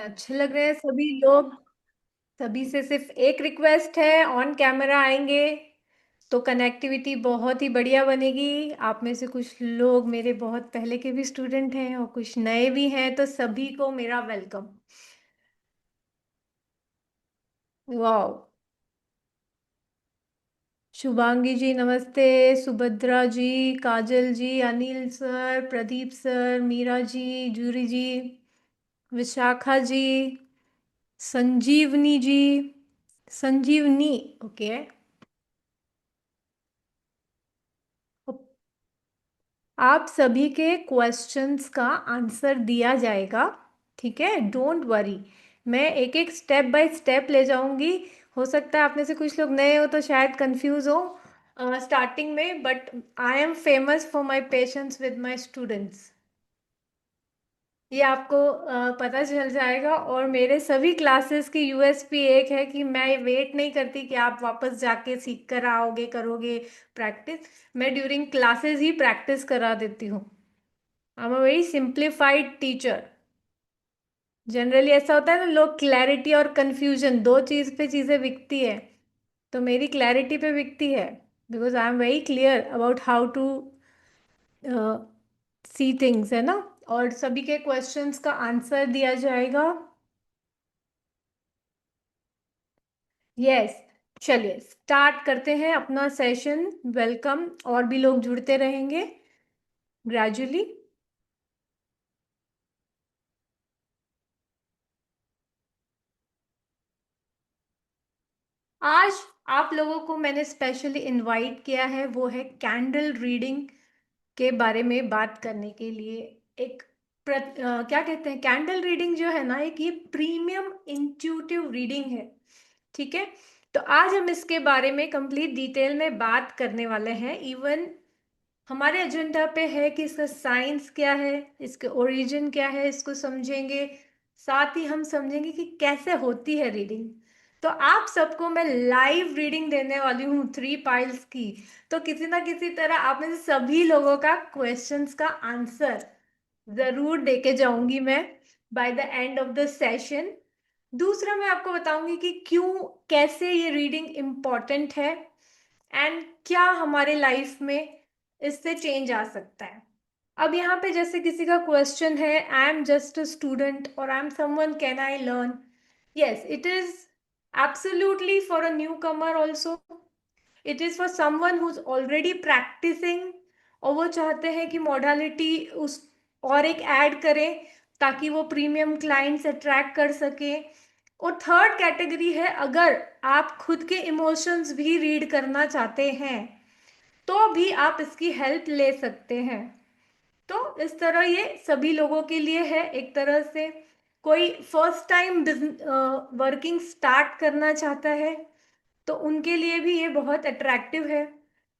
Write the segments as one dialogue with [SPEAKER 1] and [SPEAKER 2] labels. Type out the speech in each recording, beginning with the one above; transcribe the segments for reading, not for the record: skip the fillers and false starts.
[SPEAKER 1] अच्छे लग रहे हैं सभी लोग। सभी से सिर्फ एक रिक्वेस्ट है, ऑन कैमरा आएंगे तो कनेक्टिविटी बहुत ही बढ़िया बनेगी। आप में से कुछ लोग मेरे बहुत पहले के भी स्टूडेंट हैं और कुछ नए भी हैं, तो सभी को मेरा वेलकम। वाह। शुभांगी जी नमस्ते। सुभद्रा जी, काजल जी, Anil sir, Pradeep sir, Meera ji, jury जी, विशाखा जी, संजीवनी जी, संजीवनी, ओके। आप सभी के क्वेश्चंस का आंसर दिया जाएगा। ठीक है, डोंट वरी। मैं एक एक स्टेप बाय स्टेप ले जाऊंगी। हो सकता है आप में से कुछ लोग नए हो तो शायद कंफ्यूज हो स्टार्टिंग में, but I am famous for my patience with my students. ये आपको पता चल जाएगा। और मेरे सभी क्लासेस की यूएसपी एक है कि मैं वेट नहीं करती कि आप वापस जाके सीख कर आओगे करोगे प्रैक्टिस। मैं ड्यूरिंग क्लासेस ही प्रैक्टिस करा देती हूँ। आई am a very simplified teacher. Generally ऐसा होता है ना, लोग क्लैरिटी और कंफ्यूजन दो चीज पे चीजें बिकती है, तो मेरी क्लैरिटी पे बिकती है। Because I am very clear about how to see things, है ना। और सभी के क्वेश्चंस का आंसर दिया जाएगा। यस। चलिए स्टार्ट करते हैं अपना सेशन। वेलकम। और भी लोग जुड़ते रहेंगे ग्रेजुअली। आज आप लोगों को मैंने स्पेशली इनवाइट किया है, वो है कैंडल रीडिंग के बारे में बात करने के लिए। एक क्या कहते हैं, कैंडल रीडिंग जो है ना, एक ये प्रीमियम इंट्यूटिव रीडिंग है। ठीक है। तो आज हम इसके बारे में कंप्लीट डिटेल में बात करने वाले हैं। इवन हमारे एजेंडा पे है कि इसका साइंस क्या है, इसके ओरिजिन क्या है, इसको समझेंगे। साथ ही हम समझेंगे कि कैसे होती है रीडिंग। तो आप सबको मैं लाइव रीडिंग देने वाली हूँ 3 पाइल्स की। तो किसी ना किसी तरह आप में से सभी लोगों का क्वेश्चंस का आंसर जरूर देके जाऊंगी मैं by the end of the session. दूसरा मैं आपको बताऊंगी कि क्यों, कैसे ये रीडिंग इम्पॉर्टेंट है एंड क्या हमारे लाइफ में इससे चेंज आ सकता है। अब यहाँ पे जैसे किसी का क्वेश्चन है, I am just a student और I am someone, can I learn? Yes, it is absolutely for a newcomer also. It is for someone who is already practising और वो चाहते हैं कि मॉडलिटी उस और एक ऐड करें ताकि वो प्रीमियम क्लाइंट्स अट्रैक्ट कर सके। और थर्ड कैटेगरी है, अगर आप खुद के इमोशंस भी रीड करना चाहते हैं तो भी आप इसकी हेल्प ले सकते हैं। तो इस तरह ये सभी लोगों के लिए है एक तरह से। कोई फर्स्ट टाइम वर्किंग स्टार्ट करना चाहता है तो उनके लिए भी ये बहुत अट्रैक्टिव है।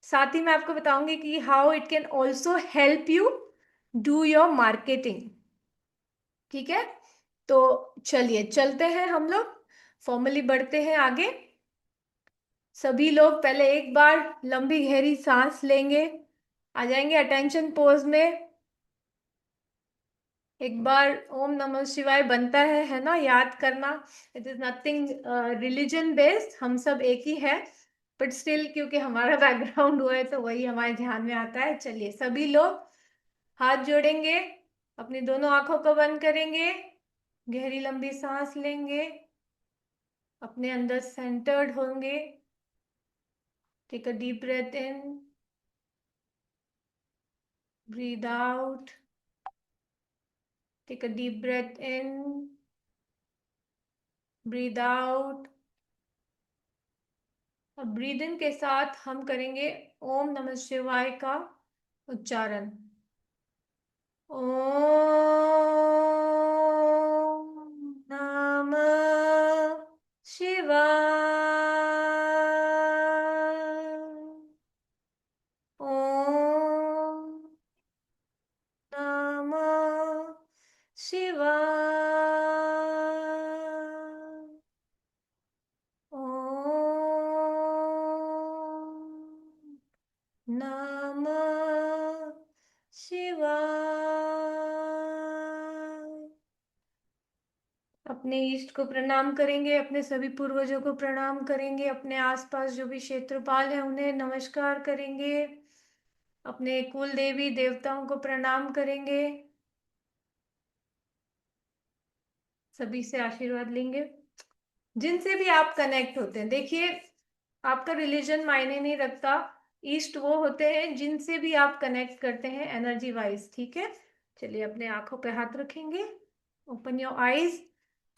[SPEAKER 1] साथ ही मैं आपको बताऊंगी कि how it can also help you do your marketing. ठीक है। तो चलिए चलते हैं हम लोग, फॉर्मली बढ़ते हैं आगे। सभी लोग पहले एक बार लंबी गहरी सांस लेंगे, आ जाएंगे अटेंशन पोज में। एक बार ओम नमः शिवाय बनता है ना, याद करना। It is nothing religion based, हम सब एक ही है, बट स्टिल क्योंकि हमारा बैकग्राउंड हुआ है तो वही हमारे ध्यान में आता है। चलिए सभी लोग हाथ जोड़ेंगे, अपनी दोनों आंखों को बंद करेंगे, गहरी लंबी सांस लेंगे, अपने अंदर सेंटर्ड होंगे। Take a deep breath in, breathe out, take a deep breath in, breathe out. अब ब्रीद इन के साथ हम करेंगे ओम नमः शिवाय का उच्चारण। ओम नमः शिवाय। ओम नमः शिवाय। ओम नमः शिवाय। अब अपने ईष्ट को प्रणाम करेंगे, अपने सभी पूर्वजों को प्रणाम करेंगे, अपने आसपास जो भी क्षेत्रपाल है उन्हें नमस्कार करेंगे, अपने कुल देवी देवताओं को प्रणाम करेंगे, सभी से आशीर्वाद लेंगे। जिनसे भी आप कनेक्ट होते हैं, देखिए आपका रिलीजन मायने नहीं रखता, ईस्ट वो होते हैं जिनसे भी आप कनेक्ट करते हैं एनर्जी वाइज, ठीक है। चलिए अपने आंखों पे हाथ रखेंगे, open your eyes,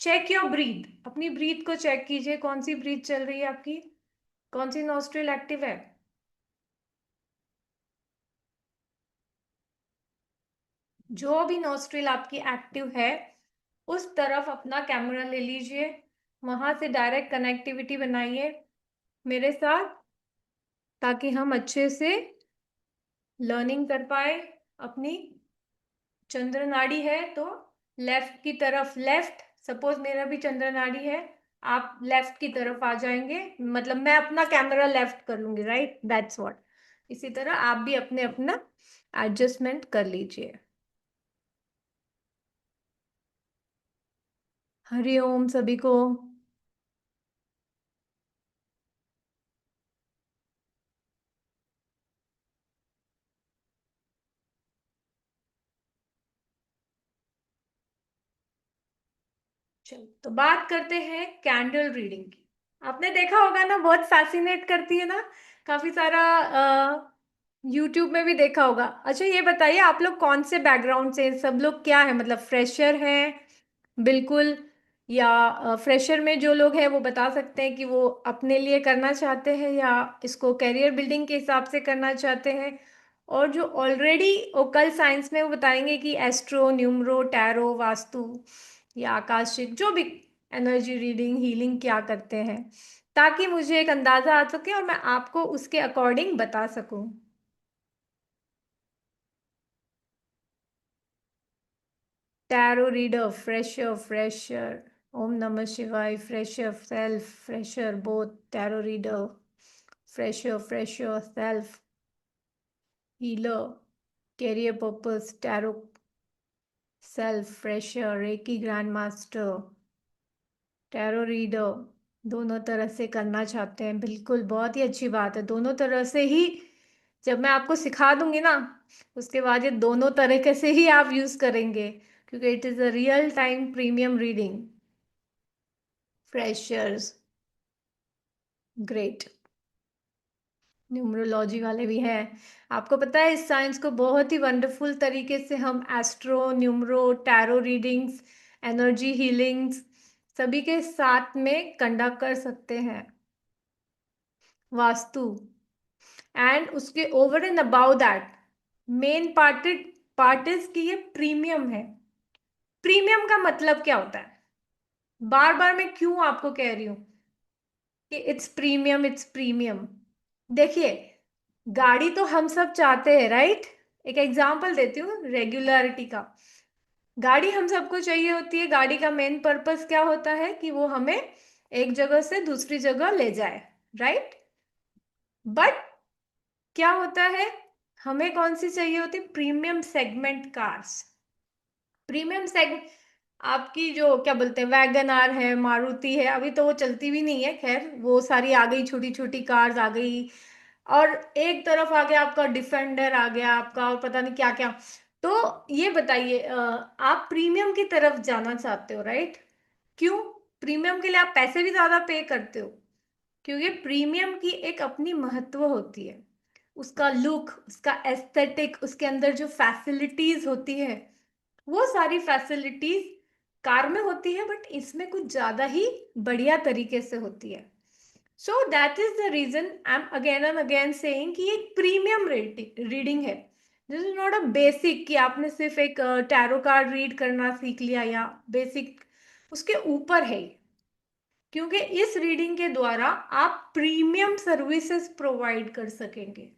[SPEAKER 1] check your breath, अपनी ब्रीथ को चेक कीजिए, कौन सी ब्रीथ चल रही है आपकी, कौन सी नॉस्ट्रिल एक्टिव है। जो भी नॉस्ट्रिल आपकी एक्टिव है उस तरफ अपना कैमरा ले लीजिए, वहां से डायरेक्ट कनेक्टिविटी बनाइए मेरे साथ, ताकि हम अच्छे से लर्निंग कर पाए अपनी। चंद्र नाड़ी है तो लेफ्ट की तरफ, लेफ्ट सपोज मेरा भी चंद्र नाड़ी है, आप लेफ्ट की तरफ आ जाएंगे, मतलब मैं अपना कैमरा लेफ्ट कर लूंगी, राइट, दैट्स व्हाट। इसी तरह आप भी अपने अपना एडजस्टमेंट कर लीजिए। हरि ओम सभी को। चलो तो बात करते हैं कैंडल रीडिंग की। आपने देखा होगा ना, बहुत फैसिनेट करती है ना, काफी सारा यूट्यूब में भी देखा होगा। अच्छा ये बताइए आप लोग कौन से बैकग्राउंड से हैं? सब लोग क्या है, मतलब फ्रेशर हैं बिल्कुल, या फ्रेशर में जो लोग हैं वो बता सकते हैं कि वो अपने लिए करना चाहते हैं या इसको करियर बिल्डिंग के हिसाब से करना चाहते हैं, और जो ऑलरेडी ओकल साइंस में वो बताएंगे कि एस्ट्रो, न्यूमरो, टैरो, वास्तु या आकाशिक जो भी एनर्जी रीडिंग, हीलिंग क्या करते हैं, ताकि मुझे एक अंदाजा आ सके और मैं आपको उसके अकॉर्डिंग बता सकूं। टैरो रीडर, फ्रेशर, फ्रेशर, ओम नमः शिवाय, fresher self, fresher both, tarot reader, fresher, fresher self, healer, career purpose, tarot self, fresher, reiki grand master, tarot reader, दोनों तरह से करना चाहते हैं, बिल्कुल बहुत ही अच्छी बात है, दोनों तरह से ही। जब मैं आपको सिखा दूंगी ना, उसके बाद ये दोनों तरीके से ही आप यूज करेंगे, क्योंकि it is a real time premium reading. Freshers, great. Numerology वाले भी हैं। आपको पता है इस साइंस को बहुत ही वंडरफुल तरीके से हम astro, numero, tarot readings, energy healings सभी के साथ में कंडक्ट कर सकते हैं। वास्तु, एंड उसके over and above that main part is कि ये प्रीमियम है। प्रीमियम का मतलब क्या होता है, बार बार मैं क्यों आपको कह रही हूं कि इट्स प्रीमियम, इट्स प्रीमियम। देखिए गाड़ी तो हम सब चाहते हैं, राइट। एक एग्जांपल देती हूँ रेगुलरिटी का। गाड़ी हम सबको चाहिए होती है, गाड़ी का मेन पर्पस क्या होता है कि वो हमें एक जगह से दूसरी जगह ले जाए, राइट। बट क्या होता है, हमें कौन सी चाहिए होती, premium segment cars. Premium segment, आपकी जो क्या बोलते हैं वैगन आर है, मारुति है, अभी तो वो चलती भी नहीं है, खैर वो सारी आ गई, छोटी छोटी कार्स आ गई, और एक तरफ आ गया आपका डिफेंडर आ गया आपका, और पता नहीं क्या क्या। तो ये बताइए आप प्रीमियम की तरफ जाना चाहते हो, राइट। क्यों, प्रीमियम के लिए आप पैसे भी ज्यादा पे करते हो, क्योंकि प्रीमियम की एक अपनी महत्व होती है, उसका लुक, उसका एस्थेटिक, उसके अंदर जो फैसिलिटीज होती है, वो सारी फैसिलिटीज कार में होती है, बट इसमें कुछ ज्यादा ही बढ़िया तरीके से होती है। So that is the reason I am again and again saying कि एक प्रीमियम रीडिंग है। This is not a basic कि आपने सिर्फ एक टैरो कार्ड रीड करना सीख लिया या बेसिक, उसके ऊपर है ये। क्योंकि इस रीडिंग के द्वारा आप प्रीमियम सर्विसेज प्रोवाइड कर सकेंगे।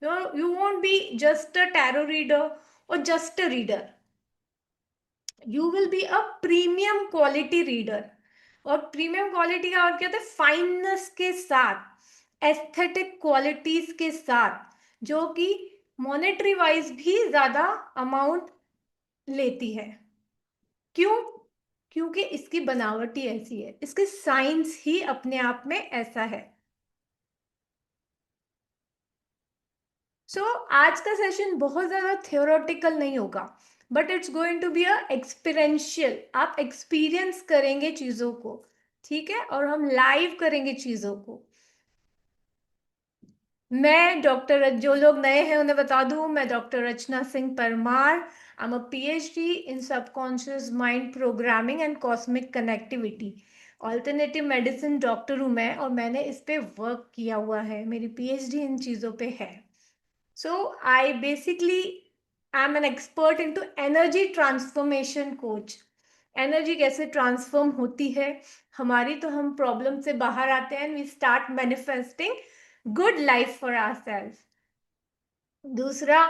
[SPEAKER 1] You won't be just a tarot reader और just a reader, you will be a premium quality reader. और प्रीमियम क्वालिटी का और क्या होता है, फाइननेस के साथ, एस्थेटिक क्वालिटीज के साथ, जो कि मॉनेटरी वाइज भी ज्यादा अमाउंट लेती है। क्यों, क्योंकि इसकी बनावट ही ऐसी है, इसके साइंस ही अपने आप में ऐसा है। आज का सेशन बहुत ज्यादा थियोरेटिकल नहीं होगा, but it's going to be a experiential. आप एक्सपीरियंस करेंगे चीजों को, ठीक है, और हम लाइव करेंगे चीजों को। मैं डॉक्टर, जो लोग नए हैं उन्हें बता दूं, मैं doctor Rachna Singh Parmar. I am a PhD in subconscious mind programming and cosmic connectivity. Alternative medicine doctor हूं मैं, और मैंने इस पे वर्क किया हुआ है, मेरी पीएचडी इन चीज़ों पे है। So I basically I am an expert into energy transformation coach. Energy कैसे ट्रांसफॉर्म होती है हमारी, तो हम प्रॉब्लम से बाहर आते हैं, we start manifesting good life for ourselves. दूसरा,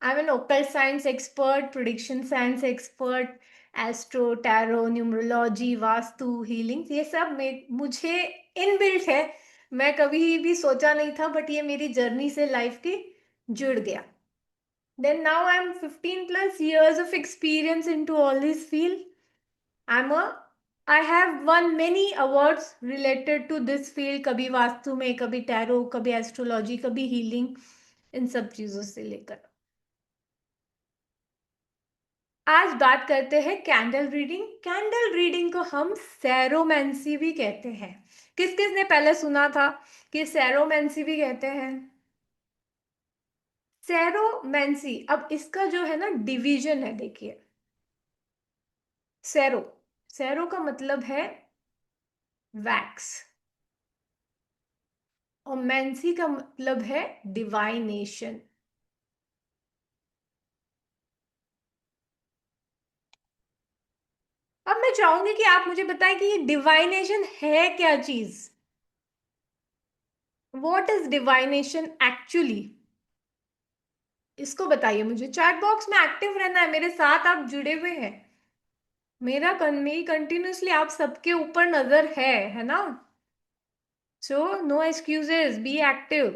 [SPEAKER 1] I am an occult science expert, prediction science expert, astro, tarot, numerology, Vastu, healing, ये सब मुझे इनबिल्ट है। मैं कभी भी सोचा नहीं था, बट ये मेरी जर्नी से लाइफ की जुड़ गया। Then now I'm 15 plus years of experience into all this field. I'm a I have won many awards related to this field, कभी वास्तु में, कभी टैरो, कभी एस्ट्रोलॉजी, कभी हीलिंग, इन सब चीजों से लेकर। आज बात करते हैं कैंडल रीडिंग। कैंडल रीडिंग को हम सैरोमेंसी भी कहते हैं। किस किस ने पहले सुना था कि सैरोमेंसी भी कहते हैं? सैरोमेंसी, अब इसका जो है ना डिवीजन है, देखिए। सैरो, सैरो का मतलब है वैक्स, और मेंसी का मतलब है डिवाइनेशन। अब मैं चाहूंगी कि आप मुझे बताएं कि ये डिवाइनेशन है क्या चीज। What is divination actually? इसको बताइए मुझे। चैट बॉक्स में एक्टिव रहना है, मेरे साथ आप जुड़े हुए हैं। मेरी कंटिन्यूसली आप सबके ऊपर नजर है ना? So no excuses, be active.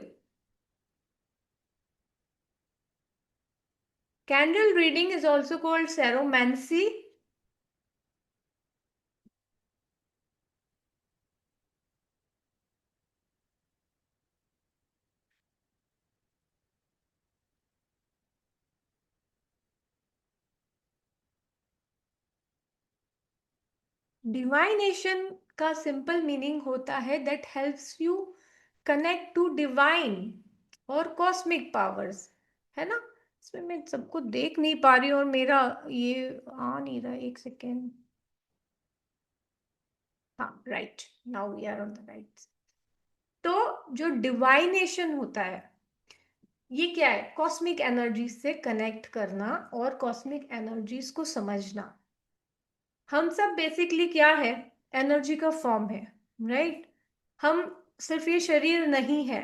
[SPEAKER 1] Candle reading is also called seromancy. Divination का सिंपल मीनिंग होता है that helps you connect to divine और कॉस्मिक पावर्स, है ना? इसमें मैं सबको देख नहीं पा रही हूँ, और मेरा ये आ नहीं रहा, एक सेकेंड। हाँ, right, now we are on the right. तो जो डिवाइनेशन होता है, ये क्या है? कॉस्मिक एनर्जी से कनेक्ट करना और कॉस्मिक एनर्जीज को समझना। हम सब बेसिकली क्या है? एनर्जी का फॉर्म है, राइट? हम सिर्फ ये शरीर नहीं है।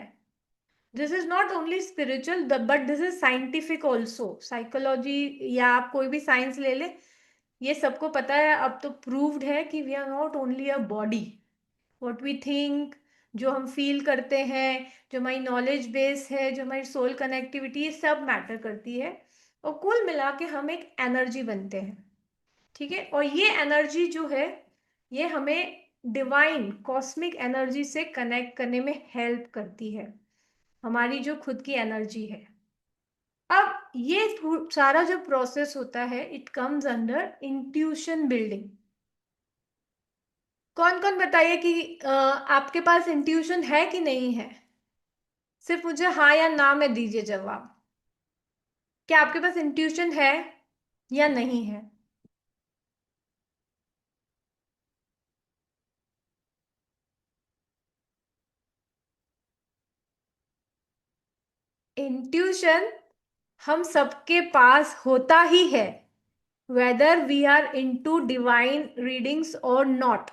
[SPEAKER 1] This is not only spiritual, but this is scientific also. Psychology या आप कोई भी साइंस ले ले, ये सबको पता है, अब तो प्रूव्ड है कि we are not only a body. What we think, जो हम फील करते हैं, जो हमारी नॉलेज बेस है, जो हमारी सोल कनेक्टिविटी, ये सब मैटर करती है, और कुल मिला के हम एक एनर्जी बनते हैं, ठीक है? और ये एनर्जी जो है, ये हमें डिवाइन कॉस्मिक एनर्जी से कनेक्ट करने में हेल्प करती है, हमारी जो खुद की एनर्जी है। अब ये सारा जो प्रोसेस होता है, it comes under intuition building. कौन कौन बताइए कि आपके पास इंट्यूशन है कि नहीं है? सिर्फ मुझे हाँ या ना में दीजिए जवाब। क्या आपके पास इंट्यूशन है या नहीं है? इंट्यूशन हम सबके पास होता ही है, whether we are into divine readings और नॉट।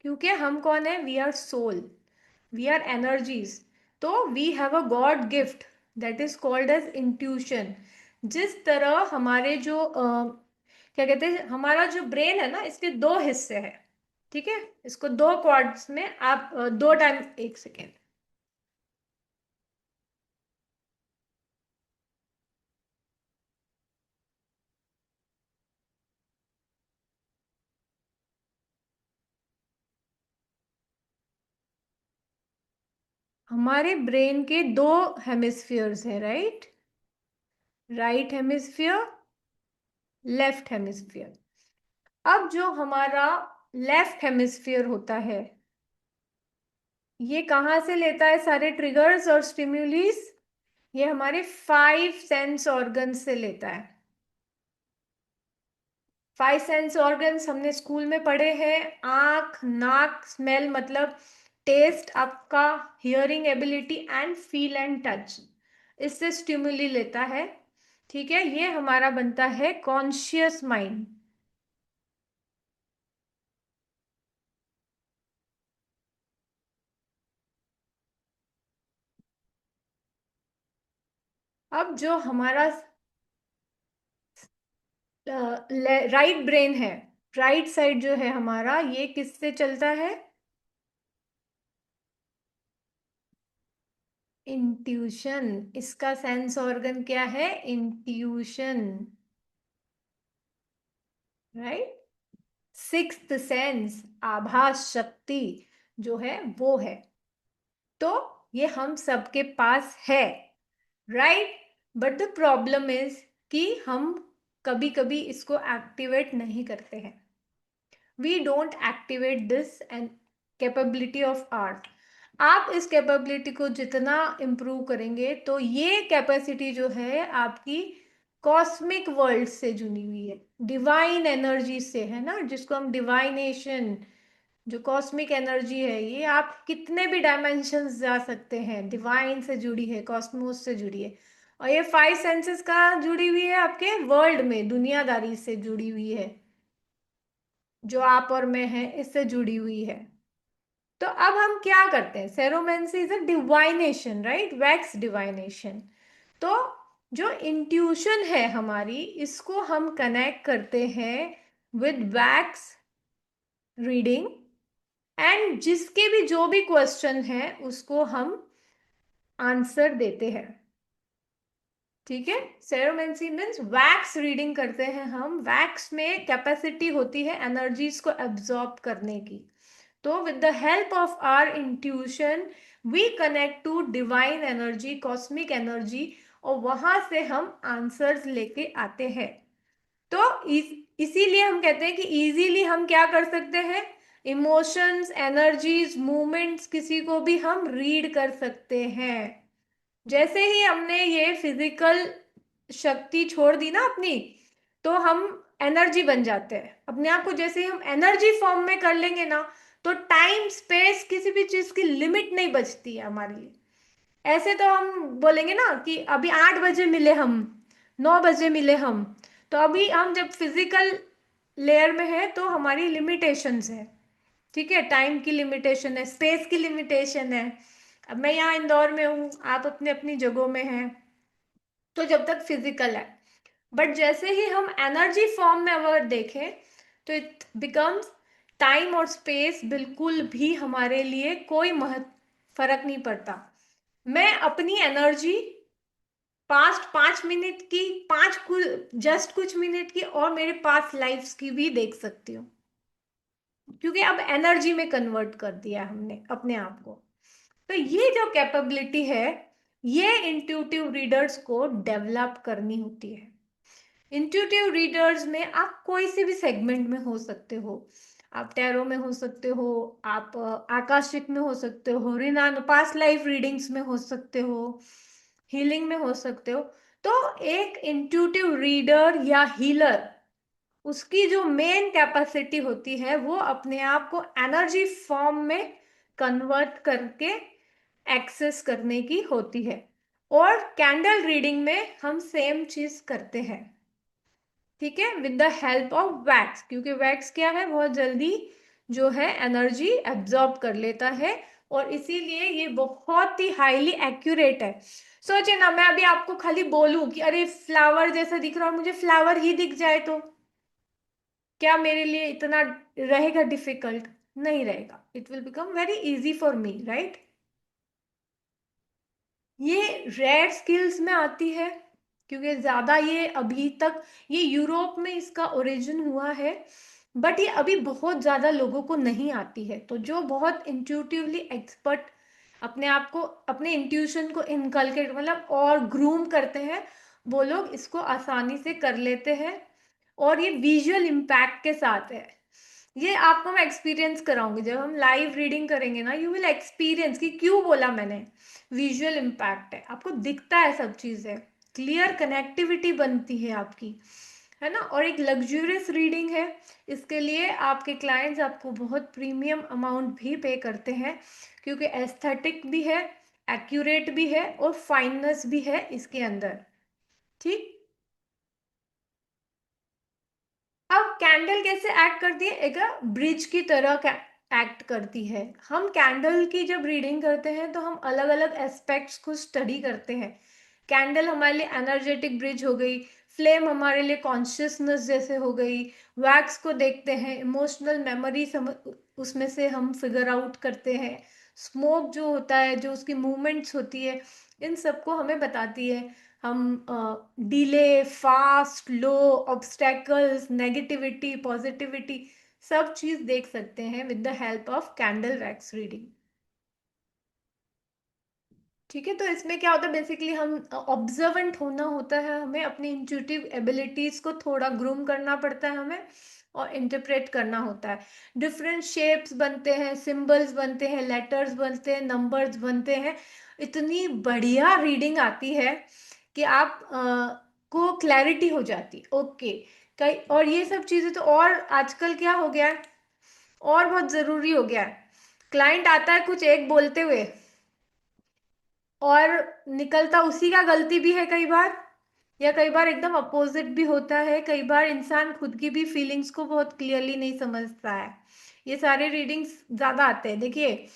[SPEAKER 1] क्योंकि हम कौन है? We are soul, we are energies. तो we have a god gift that is called as intuition. जिस तरह हमारे जो क्या कहते हैं, हमारा जो ब्रेन है ना, इसके दो हिस्से हैं, ठीक है? इसको दो क्वाड्स में आप दो टाइम, एक सेकेंड। हमारे ब्रेन के दो हेमिस्फीयर्स हैं, right? Right hemisphere, left hemisphere. अब जो हमारा लेफ्ट हेमिस्फीयर होता है, ये कहाँ से लेता है सारे ट्रिगर्स और स्टिम्युलीज? ये हमारे 5 सेंस ऑर्गन से लेता है। 5 सेंस ऑर्गन्स हमने स्कूल में पढ़े हैं। आंख, नाक, स्मेल मतलब टेस्ट आपका, hearing ability and feel and touch, इससे स्टिमुली लेता है। ठीक है, ये हमारा बनता है कॉन्शियस माइंड। अब जो हमारा राइट ब्रेन है, राइट साइड जो है हमारा, ये किससे चलता है? इंट्यूशन। इसका सेंस ऑर्गन क्या है? Intuition, right? सिक्स्थ सेंस, आभास शक्ति जो है वो है। तो ये हम सबके पास है, right? But the problem is कि हम कभी कभी इसको एक्टिवेट नहीं करते हैं। We don't activate this and capability of art. आप इस कैपेबिलिटी को जितना इम्प्रूव करेंगे, तो ये कैपेसिटी जो है आपकी कॉस्मिक वर्ल्ड से जुड़ी हुई है, डिवाइन एनर्जी से, है ना, जिसको हम डिवाइनेशन, जो कॉस्मिक एनर्जी है, ये आप कितने भी डायमेंशंस जा सकते हैं, डिवाइन से जुड़ी है, कॉस्मोस से जुड़ी है। और ये 5 सेंसेस का जुड़ी हुई है, आपके वर्ल्ड में दुनियादारी से जुड़ी हुई है, जो आप और मैं हैं इससे जुड़ी हुई है। तो अब हम क्या करते हैं? सेरोमेंसी is a divination, right? Wax divination. तो जो इंट्यूशन है हमारी, इसको हम कनेक्ट करते हैं विद वैक्स रीडिंग, एंड जिसके भी जो भी क्वेश्चन है उसको हम आंसर देते हैं। ठीक है, सेरोमेंसी मीन्स वैक्स रीडिंग करते हैं हम। वैक्स में कैपेसिटी होती है एनर्जीज को एब्जॉर्ब करने की। तो with the help of our intuition we connect to divine energy, cosmic energy, और वहां से हम आंसर्स लेके आते हैं। तो इसीलिए हम कहते हैं कि इजीली हम क्या कर सकते हैं? इमोशंस, एनर्जीज, मूवमेंट्स, किसी को भी हम रीड कर सकते हैं। जैसे ही हमने ये फिजिकल शक्ति छोड़ दी ना अपनी, तो हम एनर्जी बन जाते हैं। अपने आप को जैसे ही हम एनर्जी फॉर्म में कर लेंगे ना, तो टाइम स्पेस, किसी भी चीज की लिमिट नहीं बचती है हमारे लिए। ऐसे तो हम बोलेंगे ना कि अभी 8 बजे मिले हम, 9 बजे मिले हम, तो अभी हम जब फिजिकल लेयर में है तो हमारी लिमिटेशंस है। ठीक है, टाइम की लिमिटेशन है, स्पेस की लिमिटेशन है। अब मैं यहाँ इंदौर में हूँ, आप अपने अपनी जगहों में हैं, तो जब तक फिजिकल है। बट जैसे ही हम एनर्जी फॉर्म में अगर देखें, तो इट बिकम्स, टाइम और स्पेस बिल्कुल भी हमारे लिए कोई फर्क नहीं पड़ता। मैं अपनी एनर्जी पास्ट 5 मिनट की, पांच जस्ट कुछ मिनट की, और मेरे पास्ट लाइफ्स की भी देख सकती हूँ, क्योंकि अब एनर्जी में कन्वर्ट कर दिया है हमने अपने आप को। तो ये जो कैपेबिलिटी है, ये इंट्यूटिव रीडर्स को डेवलप करनी होती है। इंट्यूटिव रीडर्स में आप कोई से भी सेगमेंट में हो सकते हो। आप टैरो में हो सकते हो, आप आकाशिक में हो सकते हो, रिनान पास्ट लाइफ रीडिंग्स में हो सकते हो, हीलिंग में हो सकते हो। तो एक इंट्यूटिव रीडर या हीलर, उसकी जो मेन कैपेसिटी होती है वो अपने आप को एनर्जी फॉर्म में कन्वर्ट करके एक्सेस करने की होती है। और कैंडल रीडिंग में हम सेम चीज करते हैं। ठीक है, with the help of wax, क्योंकि वैक्स क्या है, बहुत जल्दी जो है एनर्जी एब्जॉर्ब कर लेता है, और इसीलिए ये बहुत ही हाईली एक्यूरेट है। सोचे ना, मैं अभी आपको खाली बोलूं कि अरे फ्लावर जैसा दिख रहा है, मुझे फ्लावर ही दिख जाए, तो क्या मेरे लिए इतना रहेगा डिफिकल्ट? नहीं रहेगा, it will become very easy for me, right? ये रेयर स्किल्स में आती है, क्योंकि ज्यादा ये अभी तक, ये यूरोप में इसका ओरिजिन हुआ है, बट ये अभी बहुत ज्यादा लोगों को नहीं आती है। तो जो बहुत इंट्यूटिवली एक्सपर्ट अपने आप को, अपने इंट्यूशन को इनकलकेट मतलब और ग्रूम करते हैं, वो लोग इसको आसानी से कर लेते हैं। और ये विजुअल इम्पैक्ट के साथ है। ये आपको मैं एक्सपीरियंस कराऊंगी जब हम लाइव रीडिंग करेंगे ना, यू विल एक्सपीरियंस कि क्यों बोला मैंने। विजुअल इम्पैक्ट है, आपको दिखता है सब चीजें, क्लियर कनेक्टिविटी बनती है आपकी, है ना। और एक लग्जूरियस रीडिंग है, इसके लिए आपके क्लाइंट्स आपको बहुत प्रीमियम अमाउंट भी पे करते हैं, क्योंकि एस्थेटिक भी है, एक्यूरेट भी है और फाइननेस भी है इसके अंदर। ठीक। अब कैंडल कैसे एक्ट करती है, एक ब्रिज की तरह एक्ट करती है। हम कैंडल की जब रीडिंग करते हैं तो हम अलग अलग एस्पेक्ट्स को स्टडी करते हैं। कैंडल हमारे लिए एनर्जेटिक ब्रिज हो गई, फ्लेम हमारे लिए कॉन्शियसनेस जैसे हो गई, वैक्स को देखते हैं इमोशनल मेमोरी उसमें से हम फिगर आउट करते हैं, स्मोक जो होता है, जो उसकी मूवमेंट्स होती है, इन सबको हमें बताती है। हम डिले, फास्ट, लो, ऑब्स्टेकल्स, नेगेटिविटी, पॉजिटिविटी, सब चीज देख सकते हैं with the help of candle wax reading. ठीक है, तो इसमें क्या होता है, बेसिकली हम ऑब्जर्वेंट होना होता है, हमें अपनी इंट्यूटिव एबिलिटीज को थोड़ा ग्रूम करना पड़ता है हमें, और इंटरप्रेट करना होता है। डिफरेंट शेप्स बनते हैं, सिंबल्स बनते हैं, लेटर्स बनते हैं, नंबर्स बनते हैं, इतनी बढ़िया रीडिंग आती है कि आप को क्लैरिटी हो जाती है। ओके, कई और ये सब चीजें तो और आजकल क्या हो गया है, और बहुत जरूरी हो गया है। क्लाइंट आता है कुछ एक बोलते हुए, और निकलता उसी का गलती भी है कई बार, या कई बार एकदम अपोजिट भी होता है। कई बार इंसान खुद की भी फीलिंग्स को बहुत क्लियरली नहीं समझता है। ये सारे रीडिंग्स ज्यादा आते हैं। देखिए,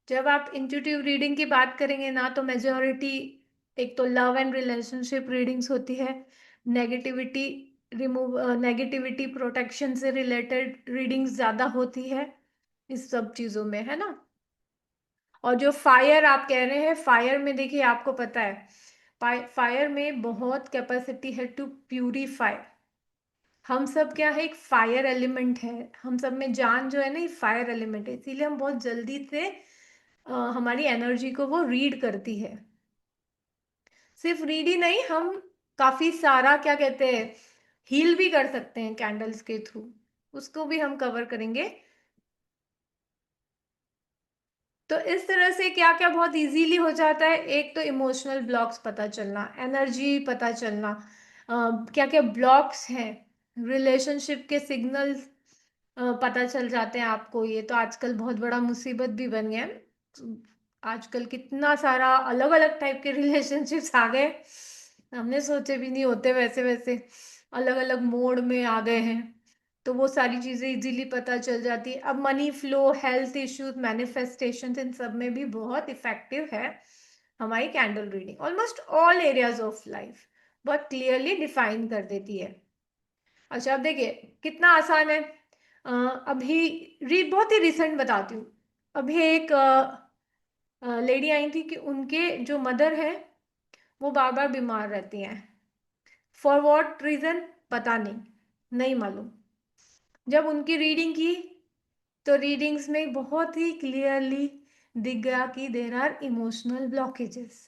[SPEAKER 1] जब आप इंट्यूटिव रीडिंग की बात करेंगे ना, तो मेजोरिटी एक तो लव एंड रिलेशनशिप रीडिंग्स होती है, नेगेटिविटी नेगेटिविटी प्रोटेक्शन से रिलेटेड रीडिंग्स ज्यादा होती है इस सब चीजों में, है ना। और जो फायर आप कह रहे हैं, फायर में देखिए आपको पता है, फायर में बहुत कैपेसिटी है टू प्यूरिफाई। हम सब क्या है, एक फायर एलिमेंट है, हम सब में जान जो है ना, ये फायर एलिमेंट है, इसीलिए हम बहुत जल्दी से हमारी एनर्जी को वो रीड करती है। सिर्फ रीड ही नहीं, हम काफी सारा क्या कहते हैं, हील भी कर सकते हैं कैंडल्स के थ्रू, उसको भी हम कवर करेंगे। तो इस तरह से क्या क्या बहुत इजीली हो जाता है, एक तो इमोशनल ब्लॉक्स पता चलना, एनर्जी पता चलना, क्या क्या ब्लॉक्स हैं, रिलेशनशिप के सिग्नल्स पता चल जाते हैं आपको। ये तो आजकल बहुत बड़ा मुसीबत भी बन गया है। तो आजकल कितना सारा अलग अलग टाइप के रिलेशनशिप्स आ गए, हमने सोचे भी नहीं होते, वैसे वैसे अलग अलग मोड में आ गए हैं। तो वो सारी चीजें इजीली पता चल जाती है। अब money flow, health issues, manifestation, इन सब में भी बहुत इफेक्टिव है हमारी candle reading. Almost all areas of life बहुत क्लियरली डिफाइन कर देती है। अच्छा, अब देखिए कितना आसान है। अभी बहुत ही रिसेंट बताती हूँ। अभी एक लेडी आई थी कि उनके जो मदर है वो बार बार बीमार रहती हैं, फॉर व्हाट रीजन पता नहीं, नहीं मालूम। जब उनकी रीडिंग की तो रीडिंग्स में बहुत ही क्लियरली दिख गया कि देर आर इमोशनल ब्लॉकेजेस।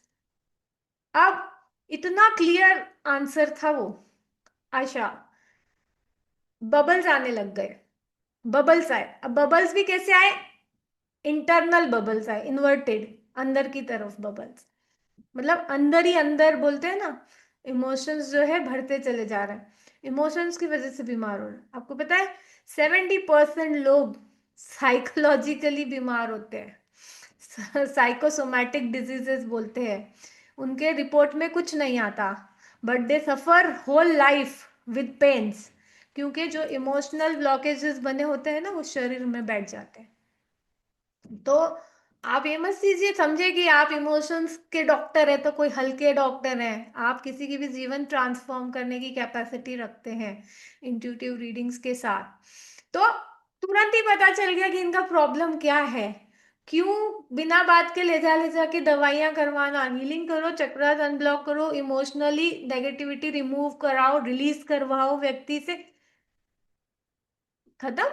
[SPEAKER 1] अब इतना क्लियर आंसर था वो, आशा, बबल्स आने लग गए, बबल्स आए। अब बबल्स भी कैसे आए, इंटरनल बबल्स आए, इन्वर्टेड, अंदर की तरफ बबल्स, मतलब अंदर ही अंदर बोलते हैं ना, इमोशंस जो है भरते चले जा रहे हैं, इमोशंस की वजह से बीमार हो रहे हैं। आपको पता है 70% लोग साइकोलॉजिकली बीमार होते हैं, साइकोसोमैटिक डिजीजेस बोलते हैं। उनके रिपोर्ट में कुछ नहीं आता, but they suffer whole life with pains, क्योंकि जो इमोशनल ब्लॉकेजेस बने होते हैं ना, वो शरीर में बैठ जाते हैं। तो आप ये मत कीजिए, समझे कि आप इमोशंस के डॉक्टर है तो कोई हल्के डॉक्टर हैं। आप किसी की भी जीवन ट्रांसफॉर्म करने की कैपेसिटी रखते हैं इंट्यूटिव रीडिंग्स के साथ। तो तुरंत ही पता चल गया कि इनका प्रॉब्लम क्या है। क्यों बिना बात के ले जा के दवाइयां करवाना, हीलिंग करो, चक्रास अनब्लॉक करो, इमोशनली नेगेटिविटी रिमूव कराओ, रिलीज करवाओ व्यक्ति से, खत्म।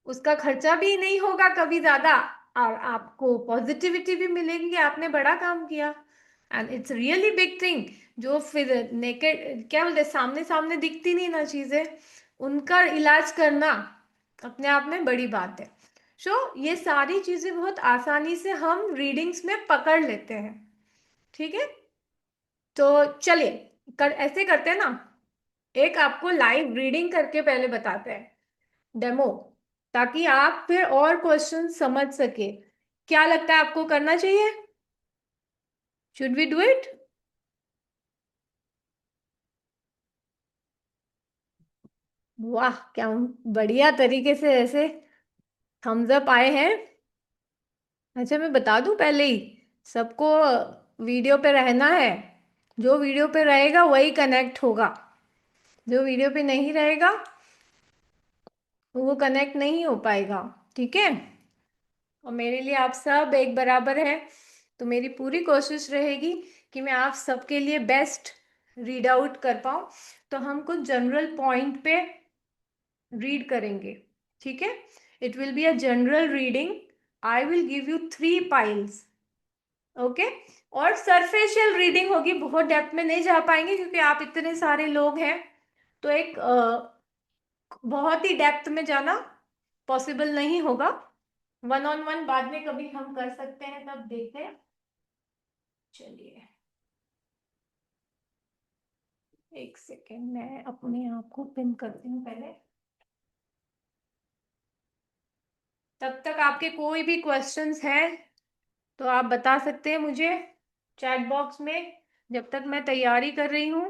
[SPEAKER 1] उसका खर्चा भी नहीं होगा कभी ज्यादा, और आपको पॉजिटिविटी भी मिलेगी कि आपने बड़ा काम किया। And it's really big thing. जो फिर नेकेड क्या बोलते हैं, सामने सामने दिखती नहीं ना चीजें, उनका इलाज करना अपने आप में बड़ी बात है। सो ये सारी चीजें बहुत आसानी से हम रीडिंग्स में पकड़ लेते हैं। ठीक है, तो चलिए ऐसे करते हैं ना, एक आपको लाइव रीडिंग करके पहले बताते हैं, डेमो, ताकि आप फिर और क्वेश्चन समझ सके। क्या लगता है आपको करना चाहिए? Should we do it? वाह, क्या बढ़िया तरीके से ऐसे थम्स अप आए हैं। अच्छा, मैं बता दूं पहले ही, सबको वीडियो पे रहना है। जो वीडियो पे रहेगा वही कनेक्ट होगा, जो वीडियो पे नहीं रहेगा वो कनेक्ट नहीं हो पाएगा। ठीक है, और मेरे लिए आप सब एक बराबर हैं, तो मेरी पूरी कोशिश रहेगी कि मैं आप सबके लिए बेस्ट रीड आउट कर पाऊँ। तो हम कुछ जनरल पॉइंट पे रीड करेंगे। ठीक है, it will be a general reading. I will give you 3 piles. Okay, और सरफेशियल रीडिंग होगी, बहुत डेप्थ में नहीं जा पाएंगे क्योंकि आप इतने सारे लोग हैं। तो एक बहुत ही डेप्थ में जाना पॉसिबल नहीं होगा। वन ऑन वन बाद में कभी हम कर सकते हैं, तब देखते हैं। चलिए, एक सेकेंड, मैं अपने आप को पिन करती हूँ पहले। तब तक आपके कोई भी क्वेश्चंस हैं तो आप बता सकते हैं मुझे चैट बॉक्स में, जब तक मैं तैयारी कर रही हूँ।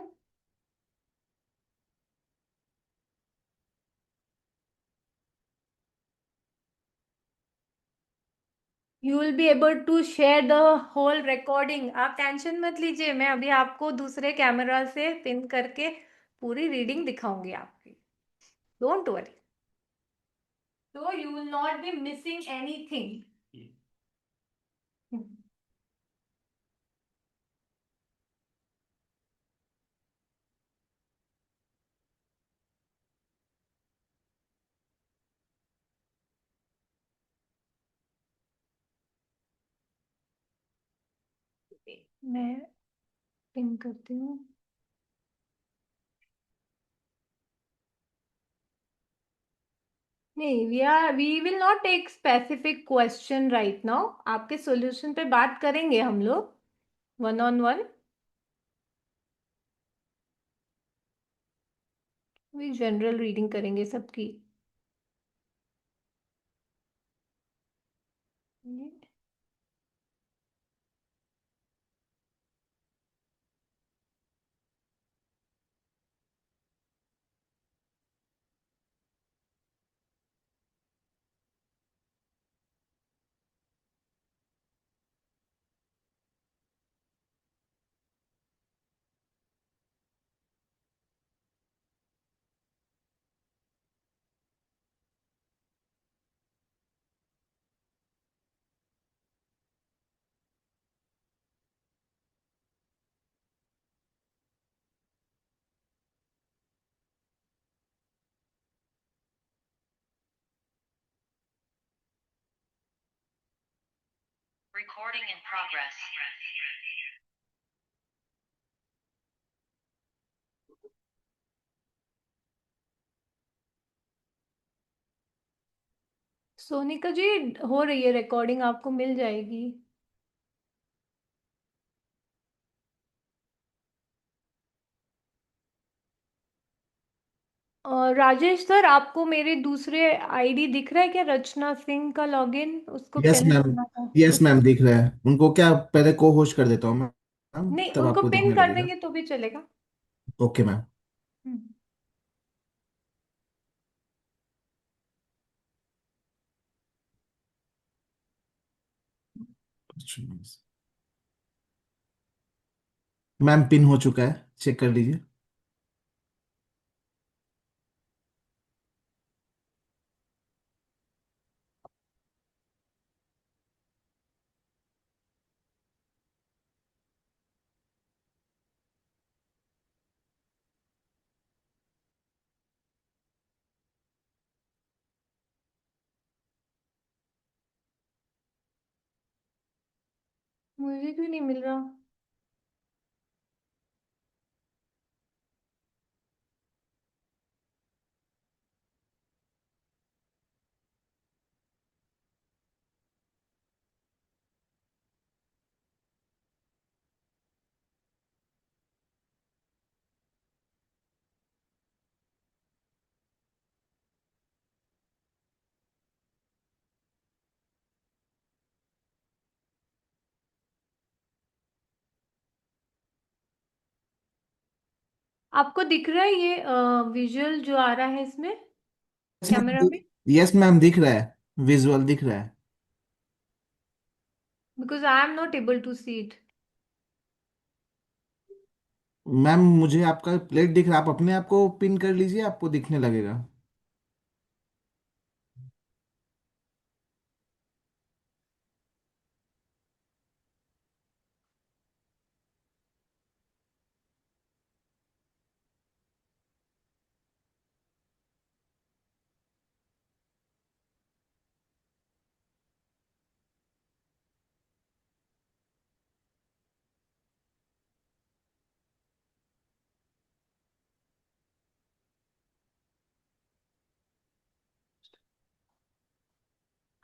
[SPEAKER 1] You will be able to share the whole recording. आप टेंशन मत लीजिए, मैं अभी आपको दूसरे कैमरा से पिन करके पूरी रीडिंग दिखाऊंगी आपकी। Don't worry, so you will not be missing anything. मैं पिन करती हूँ। नहीं, we will not take specific question right now. आपके सॉल्यूशन पे बात करेंगे हम लोग one on one. We general reading करेंगे सबकी।
[SPEAKER 2] Recording in progress.
[SPEAKER 1] सोनिका जी, हो रही है रिकॉर्डिंग, आपको मिल जाएगी। और राजेश सर, आपको मेरे दूसरे आईडी दिख रहा है क्या? रचना सिंह का लॉगिन, उसको
[SPEAKER 3] यस
[SPEAKER 1] पिन
[SPEAKER 3] मैम।
[SPEAKER 1] करना था
[SPEAKER 3] यस मैम, दिख रहा है उनको। क्या पहले को होस्ट कर देता हूँ मैं मैम,
[SPEAKER 1] नहीं,
[SPEAKER 3] तब
[SPEAKER 1] उनको
[SPEAKER 3] आपको
[SPEAKER 1] पिन
[SPEAKER 3] दिखने
[SPEAKER 1] कर
[SPEAKER 3] लगेगा।
[SPEAKER 1] देंगे तो भी चलेगा।
[SPEAKER 3] Okay ma'am.
[SPEAKER 1] Hmm.
[SPEAKER 3] Ma'am pin हो चुका है, चेक कर लीजिए।
[SPEAKER 1] मुझे क्यों नहीं मिल रहा? आपको दिख रहा है ये विजुअल जो आ रहा है इसमें, कैमरा में?
[SPEAKER 3] यस मैम, दिख रहा है, विजुअल दिख रहा है।
[SPEAKER 1] Because I am not able to see it.
[SPEAKER 3] Ma'am मुझे आपका प्लेट दिख रहा है, आप अपने आप को पिन कर लीजिए, आपको दिखने लगेगा।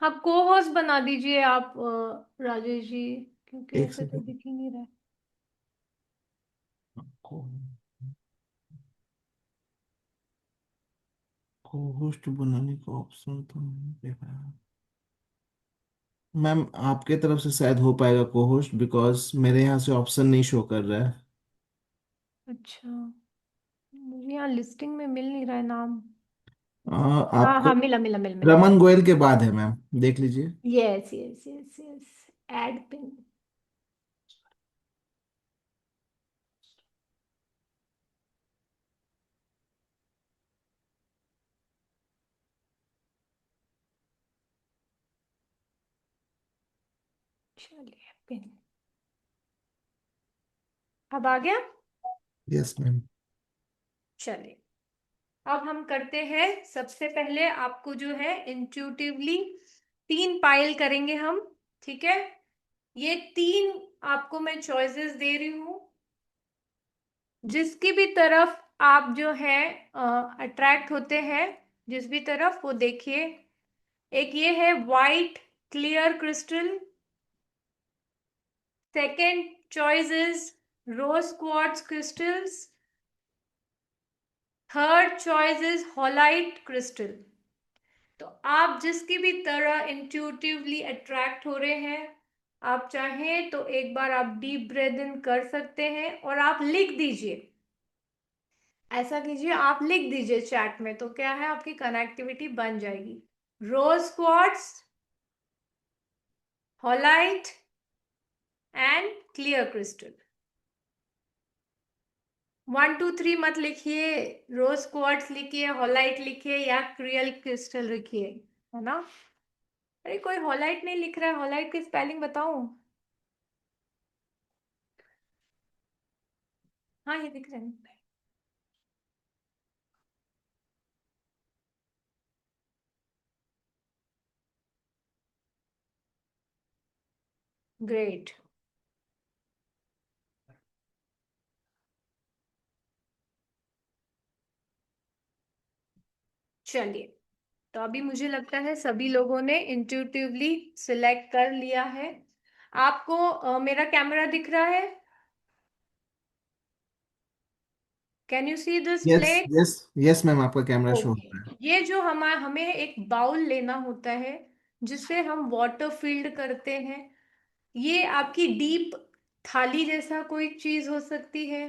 [SPEAKER 1] आप को होस्ट बना दीजिए आप, राजेश जी, क्योंकि
[SPEAKER 3] एक
[SPEAKER 1] ऐसे तो
[SPEAKER 3] सेकंड।
[SPEAKER 1] दिख ही नहीं रहा है।
[SPEAKER 3] को होस्ट बनाने का ऑप्शन तो नहीं दे रहा है। मैम आपके तरफ से शायद हो पाएगा को होस्ट, बिकॉज मेरे यहाँ से ऑप्शन नहीं शो कर रहा है।
[SPEAKER 1] अच्छा, मुझे यहाँ लिस्टिंग में मिल नहीं रहा है नाम। हाँ
[SPEAKER 3] आपको
[SPEAKER 1] हाँ, मिला मिला मिला मिला।
[SPEAKER 3] रमन गोयल के बाद है मैम, देख लीजिए।
[SPEAKER 1] Yes yes yes yes. Add pin. चलिए, पिन अब आ गया।
[SPEAKER 3] Yes ma'am.
[SPEAKER 1] चलिए, अब हम करते हैं। सबसे पहले आपको जो है इंट्यूटिवली तीन पाइल करेंगे हम। ठीक है, ये तीन आपको मैं चॉइसेस दे रही हूं। जिसकी भी तरफ आप जो है अट्रैक्ट होते हैं, जिस भी तरफ, वो देखिए। एक ये है white clear crystal. Second choice is rose quartz crystals. Third choice is halite crystal. तो आप जिसकी भी तरह इंट्यूटिवली अट्रैक्ट हो रहे हैं, आप चाहें तो एक बार आप डीप ब्रेथ इन कर सकते हैं और आप लिख दीजिए। ऐसा कीजिए, आप लिख दीजिए चैट में, तो क्या है, आपकी कनेक्टिविटी बन जाएगी। रोज क्वार्ट्ज, हॉलाइट एंड क्लियर क्रिस्टल। 1 2 3 मत लिखिए। रोज क्वार्ट्ज लिखिए, हॉलाइट लिखिए या क्रियल क्रिस्टल लिखिए, है ना? अरे कोई हॉलाइट नहीं लिख रहा है, हॉलाइट की स्पेलिंग बताऊं? हाँ, ये दिख रहा है। ग्रेट। चलिए, तो अभी मुझे लगता है सभी लोगों ने इंट्यूटिवली सिलेक्ट कर लिया है। आपको मेरा कैमरा दिख रहा है? Can you see this
[SPEAKER 3] yes
[SPEAKER 1] plate?
[SPEAKER 3] Yes yes ma'am, आपका कैमरा शो हो
[SPEAKER 1] ओके।
[SPEAKER 3] रहा है।
[SPEAKER 1] ये जो हमें एक बाउल लेना होता है, जिससे हम वाटर फील्ड करते हैं। ये आपकी डीप थाली जैसा कोई चीज हो सकती है।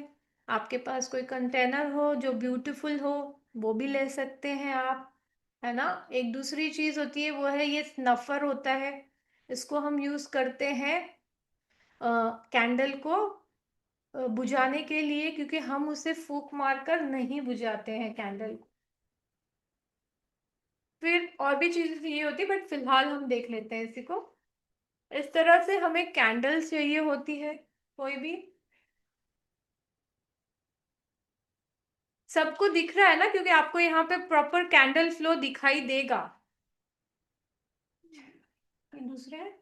[SPEAKER 1] आपके पास कोई कंटेनर हो जो ब्यूटीफुल हो, वो भी ले सकते हैं आप, है ना? एक दूसरी चीज होती है, वो है ये स्नफर होता है। इसको हम यूज करते हैं कैंडल को बुझाने के लिए, क्योंकि हम उसे फूंक मारकर नहीं बुझाते हैं कैंडल को। फिर और भी चीजें चाहिए होती है, बट फिलहाल हम देख लेते हैं इसी को। इस तरह से हमें कैंडल्स चाहिए होती है, कोई भी। सबको दिख रहा है ना? क्योंकि आपको यहाँ पे प्रॉपर कैंडल फ्लो दिखाई देगा। कोई दूसरे हैं?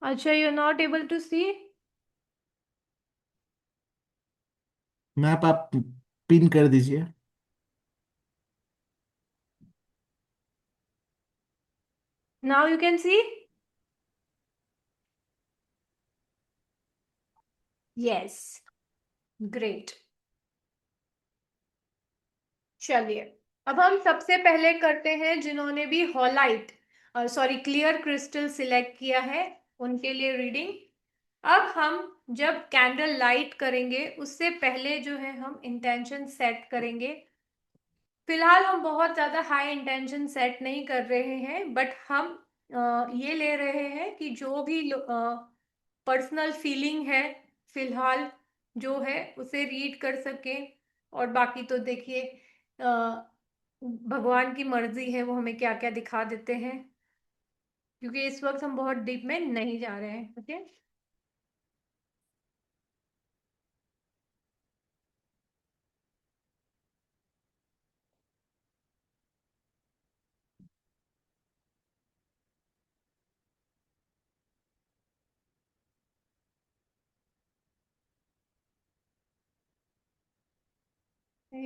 [SPEAKER 1] अच्छा, you are not able to see.
[SPEAKER 3] Ma'am आप पिन कर दीजिए।
[SPEAKER 1] Now you can see. Yes, great. चलिए, अब हम सबसे पहले करते हैं जिन्होंने भी halite, sorry, clear crystal select किया है, उनके लिए रीडिंग। अब हम जब कैंडल लाइट करेंगे उससे पहले जो है हम इंटेंशन सेट करेंगे। फिलहाल हम बहुत ज़्यादा हाई इंटेंशन सेट नहीं कर रहे हैं, बट हम ये ले रहे हैं कि जो भी पर्सनल फीलिंग है फिलहाल जो है उसे रीड कर सकें। और बाकी तो देखिए, भगवान की मर्जी है वो हमें क्या क्या दिखा देते हैं, क्योंकि इस वक्त हम बहुत डीप में नहीं जा रहे हैं। ओके,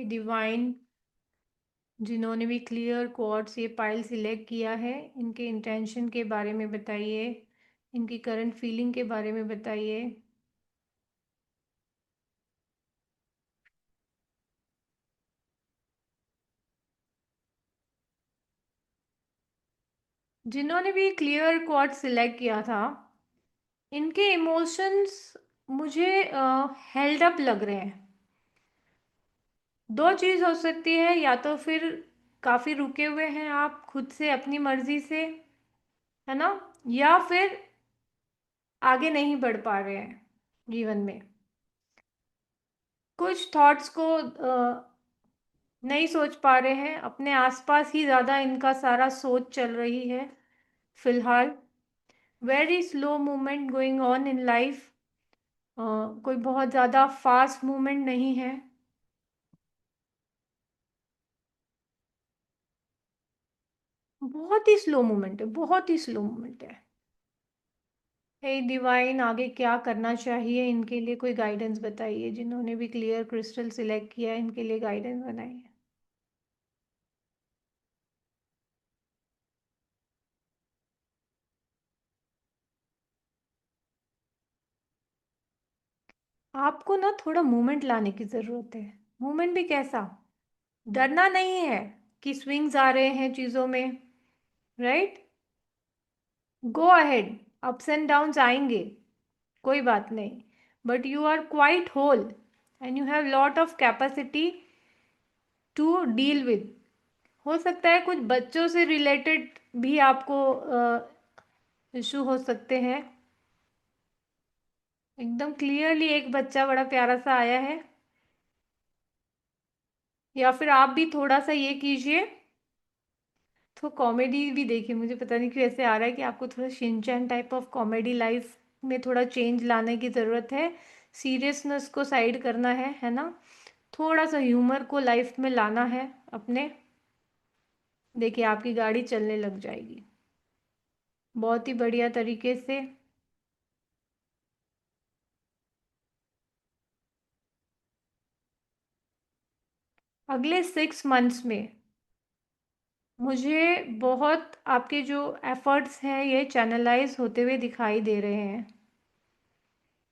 [SPEAKER 1] डिवाइन, जिन्होंने भी क्लियर क्वार्ट्स ये पाइल सिलेक्ट किया है, इनके इंटेंशन के बारे में बताइए, इनकी करंट फीलिंग के बारे में बताइए। जिन्होंने भी क्लियर क्वार्ट्स सिलेक्ट किया था, इनके इमोशंस मुझे हेल्ड अप लग रहे हैं। दो चीज़ हो सकती है, या तो फिर काफ़ी रुके हुए हैं आप खुद से अपनी मर्जी से, है ना, या फिर आगे नहीं बढ़ पा रहे हैं जीवन में, कुछ थॉट्स को नहीं सोच पा रहे हैं, अपने आसपास ही ज़्यादा इनका सारा सोच चल रही है फिलहाल। Very slow movement going on in life, कोई बहुत ज़्यादा फास्ट मूवमेंट नहीं है। बहुत ही स्लो मूवमेंट है, बहुत ही स्लो मूवमेंट है। हे डिवाइन, आगे क्या करना चाहिए इनके लिए, कोई गाइडेंस बताइए। जिन्होंने भी क्लियर क्रिस्टल सिलेक्ट किया है इनके लिए गाइडेंस बनाइए। आपको ना थोड़ा मूवमेंट लाने की ज़रूरत है। मूवमेंट भी कैसा, डरना नहीं है कि स्विंग्स आ रहे हैं चीज़ों में, right. Go ahead, ups and downs आएंगे, कोई बात नहीं, but you are quite whole and you have lot of capacity to deal with. हो सकता है कुछ बच्चों से रिलेटेड भी आपको इशू हो सकते हैं। एकदम क्लियरली एक बच्चा बड़ा प्यारा सा आया है, या फिर आप भी थोड़ा सा ये कीजिए, तो कॉमेडी भी देखिए। मुझे पता नहीं क्यों ऐसे आ रहा है कि आपको थोड़ा Shinchan type of comedy life में थोड़ा चेंज लाने की ज़रूरत है। सीरियसनेस को साइड करना है ना, थोड़ा सा ह्यूमर को लाइफ में लाना है अपने। देखिए आपकी गाड़ी चलने लग जाएगी बहुत ही बढ़िया तरीके से। अगले 6 मंथ्स में मुझे बहुत आपके जो एफर्ट्स हैं ये चैनलाइज होते हुए दिखाई दे रहे हैं,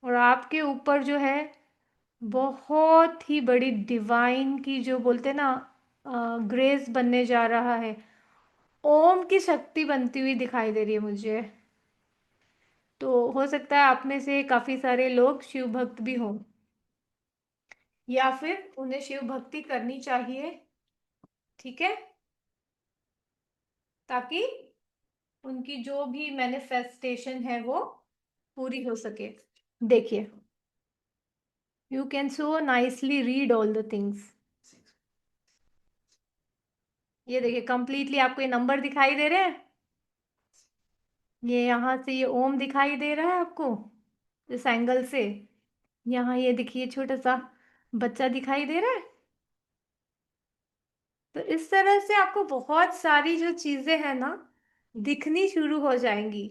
[SPEAKER 1] और आपके ऊपर जो है बहुत ही बड़ी डिवाइन की, जो बोलते हैं ना, ग्रेस बनने जा रहा है। ओम की शक्ति बनती हुई दिखाई दे रही है मुझे। तो हो सकता है आप में से काफ़ी सारे लोग शिव भक्त भी हों, या फिर उन्हें शिव भक्ति करनी चाहिए, ठीक है, ताकि उनकी जो भी मैनिफेस्टेशन है वो पूरी हो सके। देखिए, you can so nicely read all the things. ये देखिए कंप्लीटली आपको ये नंबर दिखाई दे रहे हैं, ये यहाँ से ये ओम दिखाई दे रहा है आपको इस एंगल से। यहाँ ये देखिए छोटा सा बच्चा दिखाई दे रहा है। तो इस तरह से आपको बहुत सारी जो चीजें हैं ना दिखनी शुरू हो जाएंगी,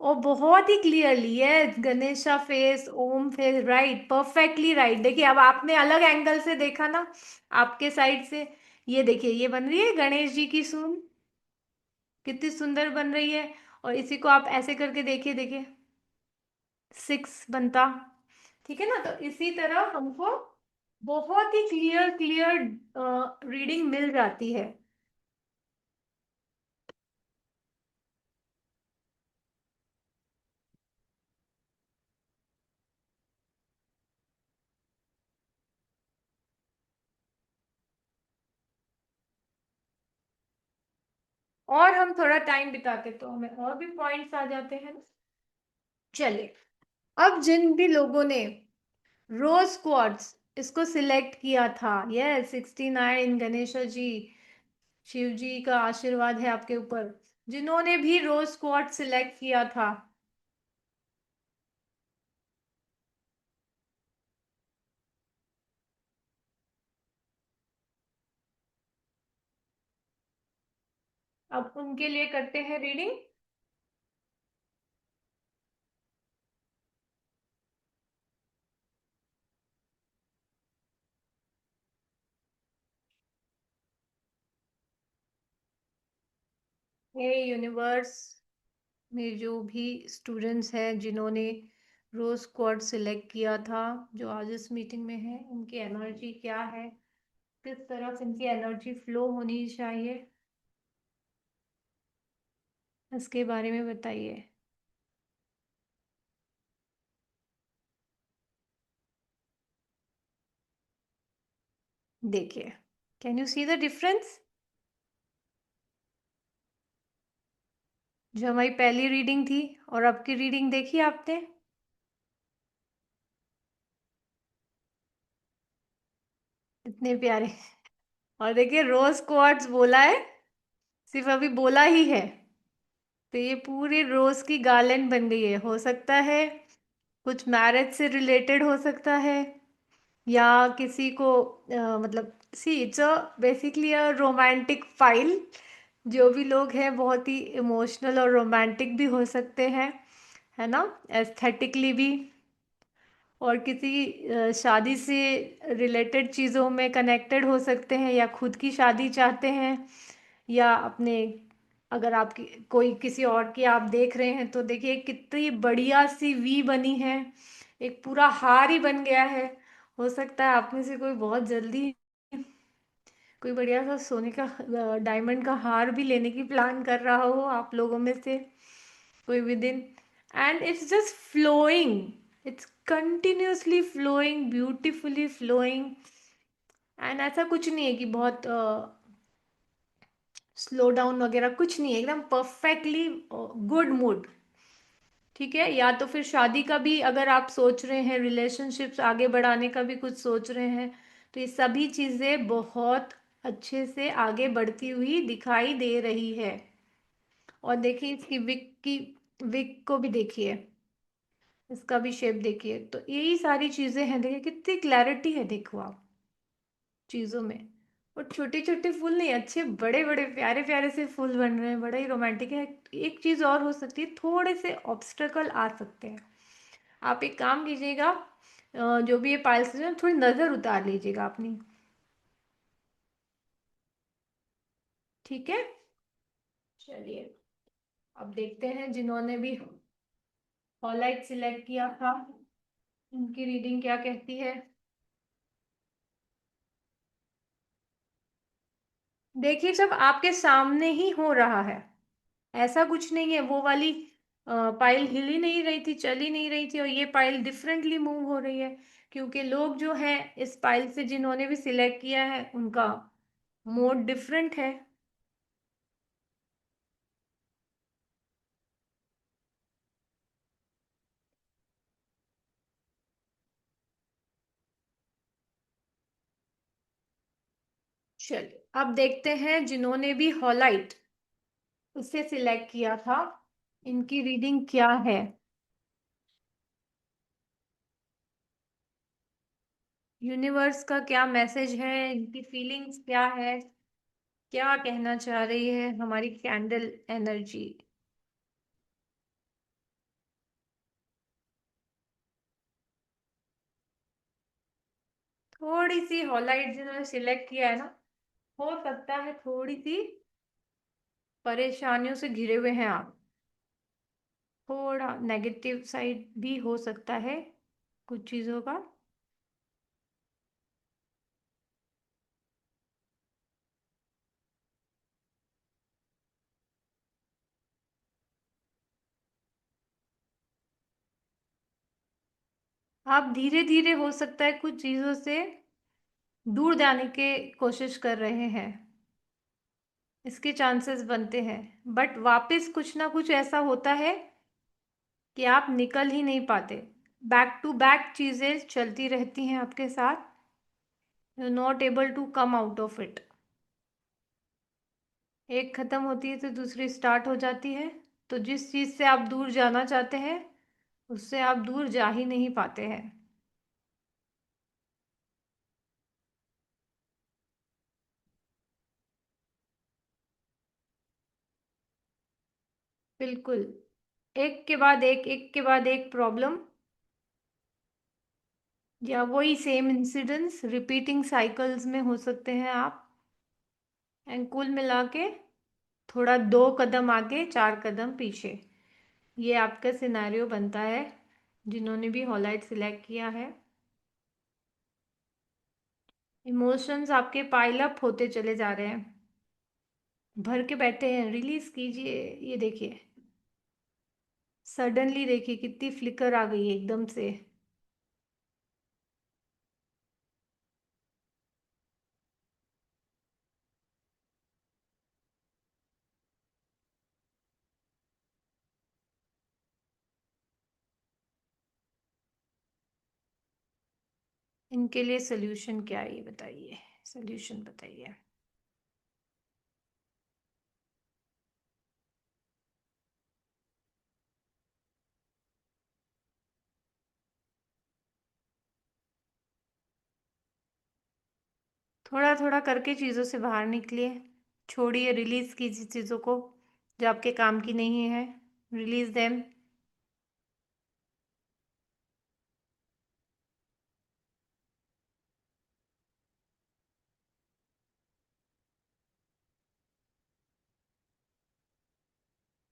[SPEAKER 1] और बहुत ही क्लियरली है, गणेशा फेस, ओम फेस, राइट, परफेक्टली राइट। देखिए अब आपने अलग एंगल से देखा ना, आपके साइड से। ये देखिए, ये बन रही है गणेश जी की सून, कितनी सुंदर बन रही है। और इसी को आप ऐसे करके देखिए, देखिए 6 बनता। ठीक है ना, तो इसी तरह हमको बहुत ही क्लियर क्लियर रीडिंग मिल जाती है। और हम थोड़ा टाइम बिताते तो हमें और भी पॉइंट्स आ जाते हैं। चलिए, अब जिन भी लोगों ने रोज क्वार्ट्स इसको सिलेक्ट किया था, यस 69, गणेशा जी, शिव जी का आशीर्वाद है आपके ऊपर। जिन्होंने भी रोज क्वार्ट्स सिलेक्ट किया था, अब उनके लिए करते हैं रीडिंग। हे यूनिवर्स, में जो भी स्टूडेंट्स हैं जिन्होंने रोज क्वाड सिलेक्ट किया था, जो आज इस मीटिंग में है, इनकी एनर्जी क्या है, किस तरफ इनकी एनर्जी फ्लो होनी चाहिए, इसके बारे में बताइए। देखिए, can you see the difference? जो हमारी पहली रीडिंग थी और अब की रीडिंग देखी आपने? इतने प्यारे। और देखिए, रोज क्वार्ट्स बोला है, सिर्फ अभी बोला ही है, तो ये पूरी रोज की गार्लेंड बन गई है। हो सकता है कुछ मैरिज से रिलेटेड हो सकता है, या किसी को मतलब see it's a basically a romantic file. जो भी लोग हैं बहुत ही इमोशनल और रोमांटिक भी हो सकते हैं, है ना, एस्थेटिकली भी। और किसी शादी से रिलेटेड चीज़ों में कनेक्टेड हो सकते हैं, या खुद की शादी चाहते हैं, या अपने, अगर आपकी कोई किसी और की आप देख रहे हैं तो देखिए कितनी बढ़िया सी वी बनी है, एक पूरा हार ही बन गया है। हो सकता है आप में से कोई बहुत जल्दी कोई बढ़िया सा सोने का डायमंड का हार भी लेने की प्लान कर रहा हो आप लोगों में से कोई within. And it's just flowing, it's continuously flowing, beautifully flowing. And ऐसा कुछ नहीं है कि बहुत स्लो डाउन वगैरह, कुछ नहीं है, एकदम परफेक्टली गुड मूड। ठीक है, या तो फिर शादी का भी अगर आप सोच रहे हैं, रिलेशनशिप्स आगे बढ़ाने का भी कुछ सोच रहे हैं, तो ये सभी चीज़ें बहुत अच्छे से आगे बढ़ती हुई दिखाई दे रही है। और देखिए इसकी विक को भी देखिए, इसका भी शेप देखिए, तो यही सारी चीज़ें हैं। देखिए कितनी क्लैरिटी है, देखो आप चीज़ों में। और छोटे छोटे फूल नहीं, अच्छे बड़े बड़े प्यारे प्यारे से फूल बन रहे हैं, बड़ा ही रोमांटिक है। एक चीज़ और हो सकती है, थोड़े से ऑब्स्टेकल आ सकते हैं। आप एक काम कीजिएगा, जो भी ये पाइल्स है थोड़ी नज़र उतार लीजिएगा अपनी। ठीक है, चलिए अब देखते हैं जिन्होंने भी हॉलाइट सिलेक्ट किया था, उनकी रीडिंग क्या कहती है। देखिए सब आपके सामने ही हो रहा है, ऐसा कुछ नहीं है। वो वाली पाइल हिल ही नहीं रही थी, चल ही नहीं रही थी, और ये पाइल डिफरेंटली मूव हो रही है, क्योंकि लोग जो हैं इस पाइल से जिन्होंने भी सिलेक्ट किया है, उनका मोड डिफरेंट है। चलिए अब देखते हैं जिन्होंने भी हॉलाइट उसे सिलेक्ट किया था, इनकी रीडिंग क्या है। यूनिवर्स का क्या मैसेज है, इनकी फीलिंग्स क्या है, क्या कहना चाह रही है हमारी कैंडल एनर्जी। थोड़ी सी हॉलाइट जिन्होंने सिलेक्ट किया है ना, हो सकता है थोड़ी सी परेशानियों से घिरे हुए हैं आप। थोड़ा नेगेटिव साइड भी हो सकता है कुछ चीज़ों का। आप धीरे धीरे हो सकता है कुछ चीज़ों से दूर जाने के कोशिश कर रहे हैं, इसके चांसेस बनते हैं। बट वापस कुछ ना कुछ ऐसा होता है कि आप निकल ही नहीं पाते। बैक टू बैक चीज़ें चलती रहती हैं आपके साथ, you not able to come out of it. एक ख़त्म होती है तो दूसरी स्टार्ट हो जाती है। तो जिस चीज़ से आप दूर जाना चाहते हैं उससे आप दूर जा ही नहीं पाते हैं। बिल्कुल, एक के बाद एक प्रॉब्लम या वही सेम इंसिडेंट्स रिपीटिंग साइकिल्स में हो सकते हैं आप। एंड कुल मिला के थोड़ा 2 कदम आगे 4 कदम पीछे, ये आपका सिनेरियो बनता है जिन्होंने भी हॉलाइट सिलेक्ट किया है। इमोशंस आपके पाइल अप होते चले जा रहे हैं, भर के बैठे हैं। रिलीज कीजिए। ये देखिए, सडनली देखिए कितनी फ्लिकर आ गई एकदम से। इनके लिए सोल्यूशन क्या है ये बताइए, सोल्यूशन बताइए। थोड़ा थोड़ा करके चीज़ों से बाहर निकलिए, छोड़िए, रिलीज कीजिए चीज़ों को जो आपके काम की नहीं है। Release them.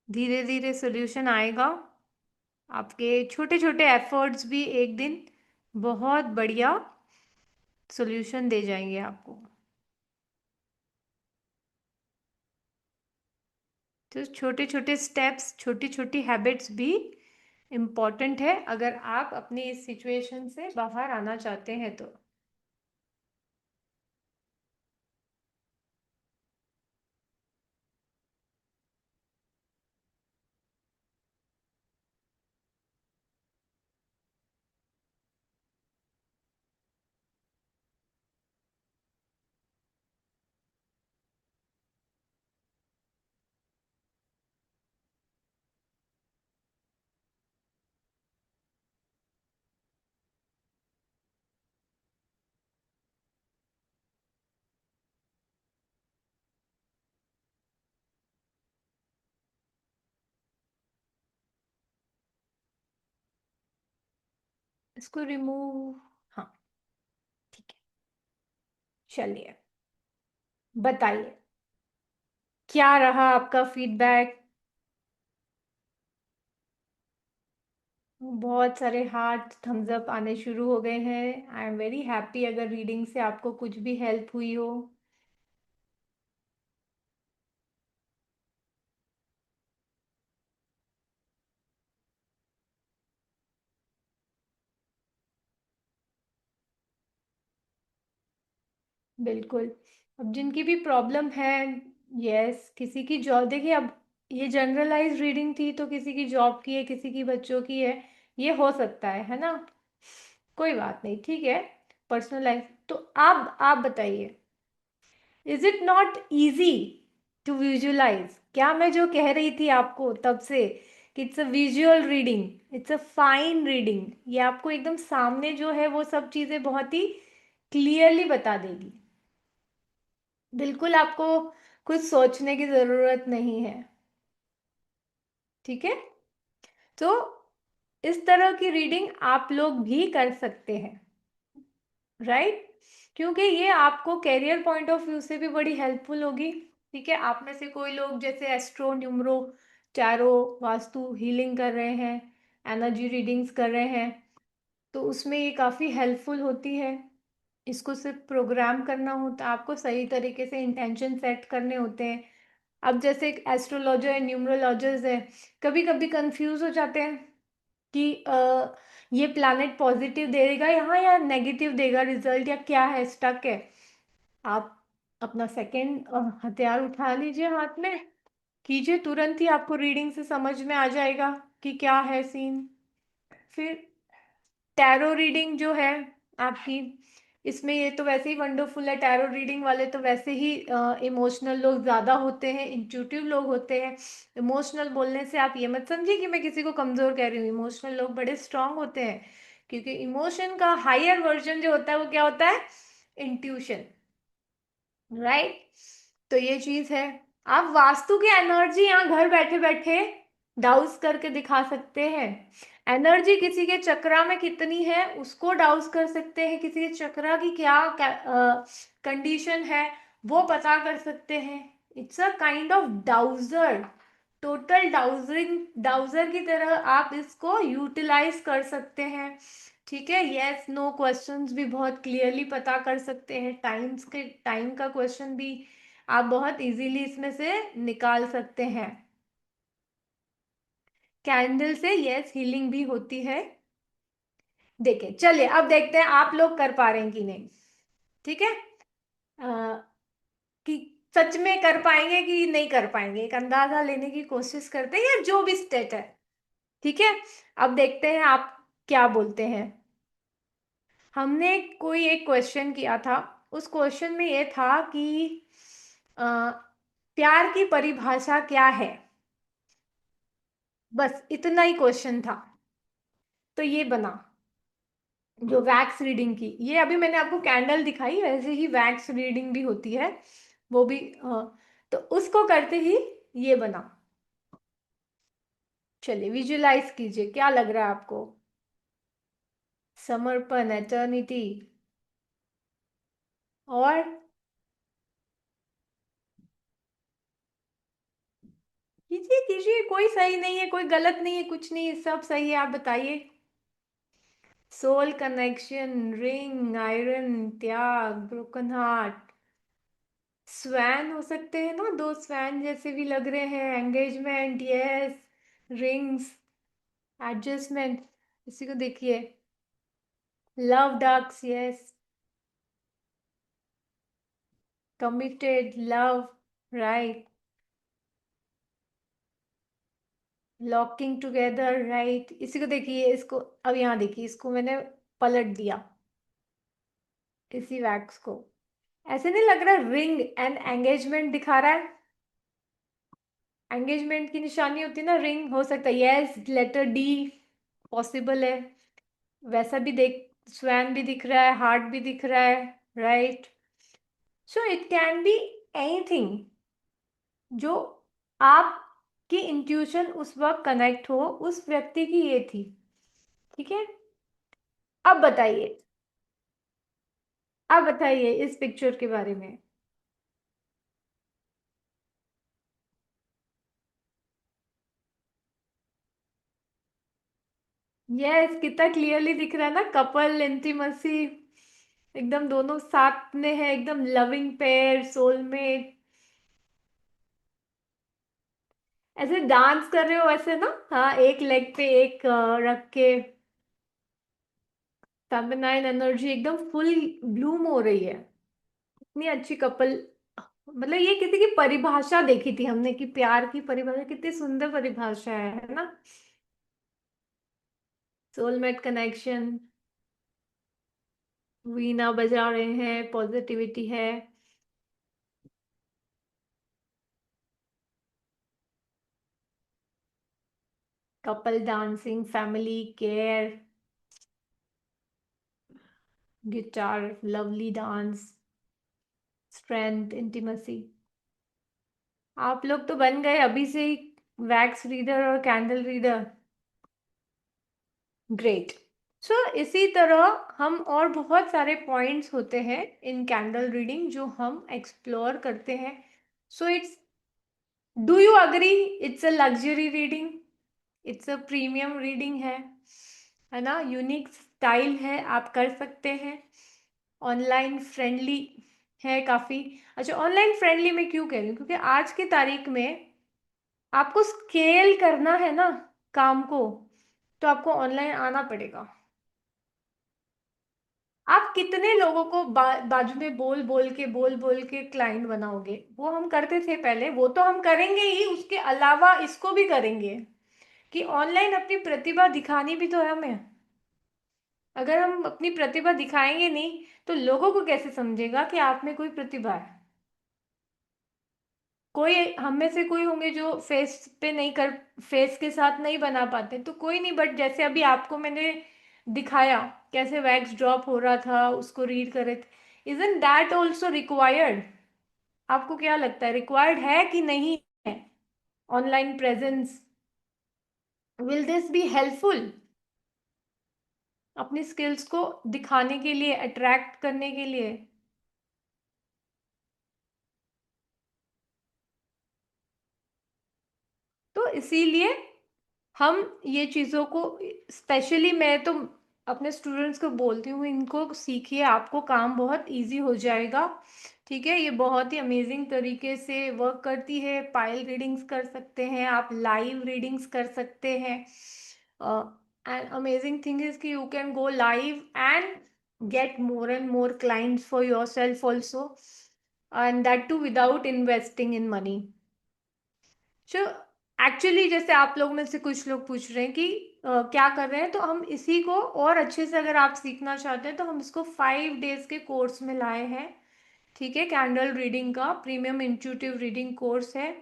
[SPEAKER 1] धीरे धीरे सोल्यूशन आएगा। आपके छोटे छोटे एफर्ट्स भी एक दिन बहुत बढ़िया सोल्यूशन दे जाएंगे आपको। तो छोटे छोटे स्टेप्स, छोटी छोटी हैबिट्स भी इम्पॉर्टेंट है अगर आप अपनी इस सिचुएशन से बाहर आना चाहते हैं तो। इसको रिमूव। हाँ, ठीक है। चलिए, बताइए क्या रहा आपका फीडबैक। बहुत सारे हार्ट थम्स अप आने शुरू हो गए हैं। आई एम वेरी हैप्पी अगर रीडिंग से आपको कुछ भी हेल्प हुई हो। बिल्कुल। अब जिनकी भी प्रॉब्लम है, यस, किसी की जॉब, देखिए अब ये जनरलाइज रीडिंग थी तो किसी की जॉब की है, किसी की बच्चों की है, ये हो सकता है ना। कोई बात नहीं, ठीक है। पर्सनल लाइफ तो आप बताइए, is it not easy to visualise? क्या मैं जो कह रही थी आपको तब से कि it's a visual reading, it's a fine reading, ये आपको एकदम सामने जो है वो सब चीज़ें बहुत ही क्लियरली बता देगी। बिल्कुल आपको कुछ सोचने की ज़रूरत नहीं है, ठीक है। तो इस तरह की रीडिंग आप लोग भी कर सकते हैं, राइट। क्योंकि ये आपको कैरियर पॉइंट ऑफ व्यू से भी बड़ी हेल्पफुल होगी। ठीक है, आप में से कोई लोग जैसे astro, numero, tarot, vastu, healing कर रहे हैं, एनर्जी रीडिंग्स कर रहे हैं, तो उसमें ये काफ़ी हेल्पफुल होती है। इसको सिर्फ प्रोग्राम करना होता है, आपको सही तरीके से इंटेंशन सेट करने होते हैं। अब जैसे एक एस्ट्रोलॉजर है, न्यूमरोलॉजर्स है, कभी कभी कंफ्यूज हो जाते हैं कि ये प्लैनेट पॉजिटिव देगा यहाँ या नेगेटिव देगा रिजल्ट, या क्या है, स्टक है। आप अपना सेकंड हथियार उठा लीजिए हाथ में, कीजिए, तुरंत ही आपको रीडिंग से समझ में आ जाएगा कि क्या है सीन। फिर टैरो रीडिंग जो है आपकी, इसमें ये तो वैसे ही वंडरफुल है। टैरो रीडिंग वाले तो वैसे ही इमोशनल लोग ज़्यादा होते हैं, इंट्यूटिव लोग होते हैं। इमोशनल बोलने से आप ये मत समझिए कि मैं किसी को कमज़ोर कह रही हूँ, इमोशनल लोग बड़े स्ट्रांग होते हैं, क्योंकि इमोशन का हायर वर्जन जो होता है वो क्या होता है, इंट्यूशन, राइट। तो ये चीज है। आप वास्तु की एनर्जी यहाँ घर बैठे बैठे डाउस करके दिखा सकते हैं। एनर्जी किसी के चक्रा में कितनी है उसको डाउस कर सकते हैं, किसी के चक्रा की क्या कंडीशन है वो पता कर सकते हैं। It's a kind of dowser, total dowsing, dowser की तरह आप इसको यूटिलाइज कर सकते हैं। ठीक है, यस नो क्वेश्चंस भी बहुत क्लियरली पता कर सकते हैं, टाइम का क्वेश्चन भी आप बहुत इजीली इसमें से निकाल सकते हैं। कैंडल से यस हीलिंग भी होती है। देखिए, चलिए अब देखते हैं आप लोग कर पा रहे हैं कि नहीं। ठीक है, कि सच में कर पाएंगे कि नहीं कर पाएंगे, एक अंदाजा लेने की कोशिश करते हैं, या जो भी स्टेट है। ठीक है, अब देखते हैं आप क्या बोलते हैं। हमने कोई एक क्वेश्चन किया था, उस क्वेश्चन में ये था कि अ, प्यार की परिभाषा क्या है, बस इतना ही क्वेश्चन था। तो ये बना जो वैक्स रीडिंग की, ये अभी मैंने आपको कैंडल दिखाई, वैसे ही वैक्स रीडिंग भी होती है, वो भी तो उसको करते ही ये बना। चलिए विजुलाइज कीजिए, क्या लग रहा है आपको। समर्पण, एटर्निटी, और कीजिए कीजिए, कोई सही नहीं है, कोई गलत नहीं है, कुछ नहीं है, सब सही है, आप बताइए। सोल कनेक्शन, रिंग, आयरन, त्याग, ब्रोकन हार्ट, स्वैन हो सकते हैं ना, दो स्वैन जैसे भी लग रहे हैं, एंगेजमेंट, यस, रिंग्स, एडजस्टमेंट, इसी को देखिए, love ducks, yes, committed, love, right, locking together, right, इसी को देखिए, इसको अब यहाँ देखिए, इसको मैंने पलट दिया, इसी वैक्स को, ऐसे नहीं लग रहा रिंग एंड एंगेजमेंट दिखा रहा है। एंगेजमेंट की निशानी होती है ना, रिंग हो सकता है, यस, लेटर डी पॉसिबल है। वैसा भी देख, स्वैन भी दिख रहा है, हार्ट भी दिख रहा है, right. So it can be anything जो आपकी इंट्यूशन उस वक्त कनेक्ट हो, उस व्यक्ति की ये थी। ठीक है, अब बताइए, अब बताइए इस पिक्चर के बारे में। यस, कितना क्लियरली दिख रहा है ना, कपल इंटीमेसी, एकदम दोनों साथ में है, एकदम लविंग पेयर, सोलमेट, ऐसे डांस कर रहे हो ऐसे ना, हाँ, एक लेग पे एक रख के, फेमिनाइन एनर्जी एकदम फुल ब्लूम हो रही है। इतनी अच्छी कपल, मतलब ये किसी की परिभाषा देखी थी हमने कि प्यार की परिभाषा कितनी सुंदर परिभाषा है ना, सोलमेट कनेक्शन, वीणा बजा रहे हैं, पॉजिटिविटी है, couple dancing, family care, guitar, lovely dance, strength, intimacy. आप लोग तो बन गए अभी से ही वैक्स रीडर और कैंडल रीडर, ग्रेट। सो इसी तरह हम और बहुत सारे पॉइंट्स होते हैं इन कैंडल रीडिंग जो हम एक्सप्लोर करते हैं. So it's, do you agree, it's a luxury reading, it's a premium reading है ना. यूनिक स्टाइल है, आप कर सकते हैं. ऑनलाइन फ्रेंडली है काफ़ी. अच्छा, ऑनलाइन फ्रेंडली मैं क्यों कह रही हूँ, क्योंकि आज की तारीख में आपको स्केल करना है ना काम को, तो आपको ऑनलाइन आना पड़ेगा. आप कितने लोगों को बाजू में बोल बोल के क्लाइंट बनाओगे. वो हम करते थे पहले, वो तो हम करेंगे ही, उसके अलावा इसको भी करेंगे कि ऑनलाइन अपनी प्रतिभा दिखानी भी तो है हमें. अगर हम अपनी प्रतिभा दिखाएंगे नहीं तो लोगों को कैसे समझेगा कि आप में कोई प्रतिभा है. कोई हम में से कोई होंगे जो फेस पे नहीं कर, फेस के साथ नहीं बना पाते तो कोई नहीं, बट जैसे अभी आपको मैंने दिखाया कैसे वैक्स ड्रॉप हो रहा था, उसको रीड करे थे. Isn't that also required. आपको क्या लगता है, रिक्वायर्ड है कि नहीं है online presence. Will this be helpful अपनी स्किल्स को दिखाने के लिए, अट्रैक्ट करने के लिए. तो इसीलिए हम ये चीज़ों को, स्पेशली मैं तो अपने स्टूडेंट्स को बोलती हूँ इनको सीखिए, आपको काम बहुत इजी हो जाएगा. ठीक है, ये बहुत ही अमेजिंग तरीके से वर्क करती है. पाइल रीडिंग्स कर सकते हैं आप, लाइव रीडिंग्स कर सकते हैं. एंड अमेजिंग थिंग इज कि you can go live and get more and more clients for yourself also, and that too without investing in money. So actually जैसे आप लोग में से कुछ लोग पूछ रहे हैं कि क्या कर रहे हैं, तो हम इसी को और अच्छे से अगर आप सीखना चाहते हैं तो हम इसको 5 days के कोर्स में लाए हैं. ठीक है, कैंडल रीडिंग का प्रीमियम इंट्यूटिव रीडिंग कोर्स है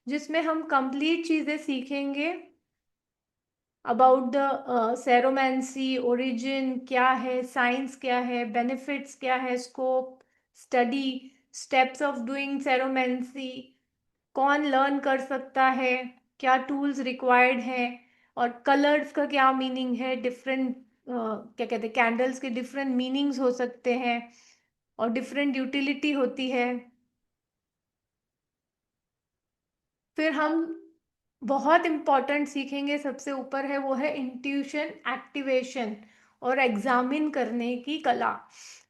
[SPEAKER 1] जिसमें हम कंप्लीट चीज़ें सीखेंगे अबाउट द सेरोमेंसी, ओरिजिन क्या है, साइंस क्या है, बेनिफिट्स क्या है, scope, study, steps of doing ceromancy, कौन लर्न कर सकता है, क्या टूल्स रिक्वायर्ड हैं, और कलर्स का क्या मीनिंग है. डिफरेंट क्या कहते हैं, कैंडल्स के डिफरेंट मीनिंग्स हो सकते हैं और डिफरेंट यूटिलिटी होती है. फिर हम बहुत इम्पॉर्टेंट सीखेंगे, सबसे ऊपर है वो है इंट्यूशन एक्टिवेशन और एग्जामिन करने की कला.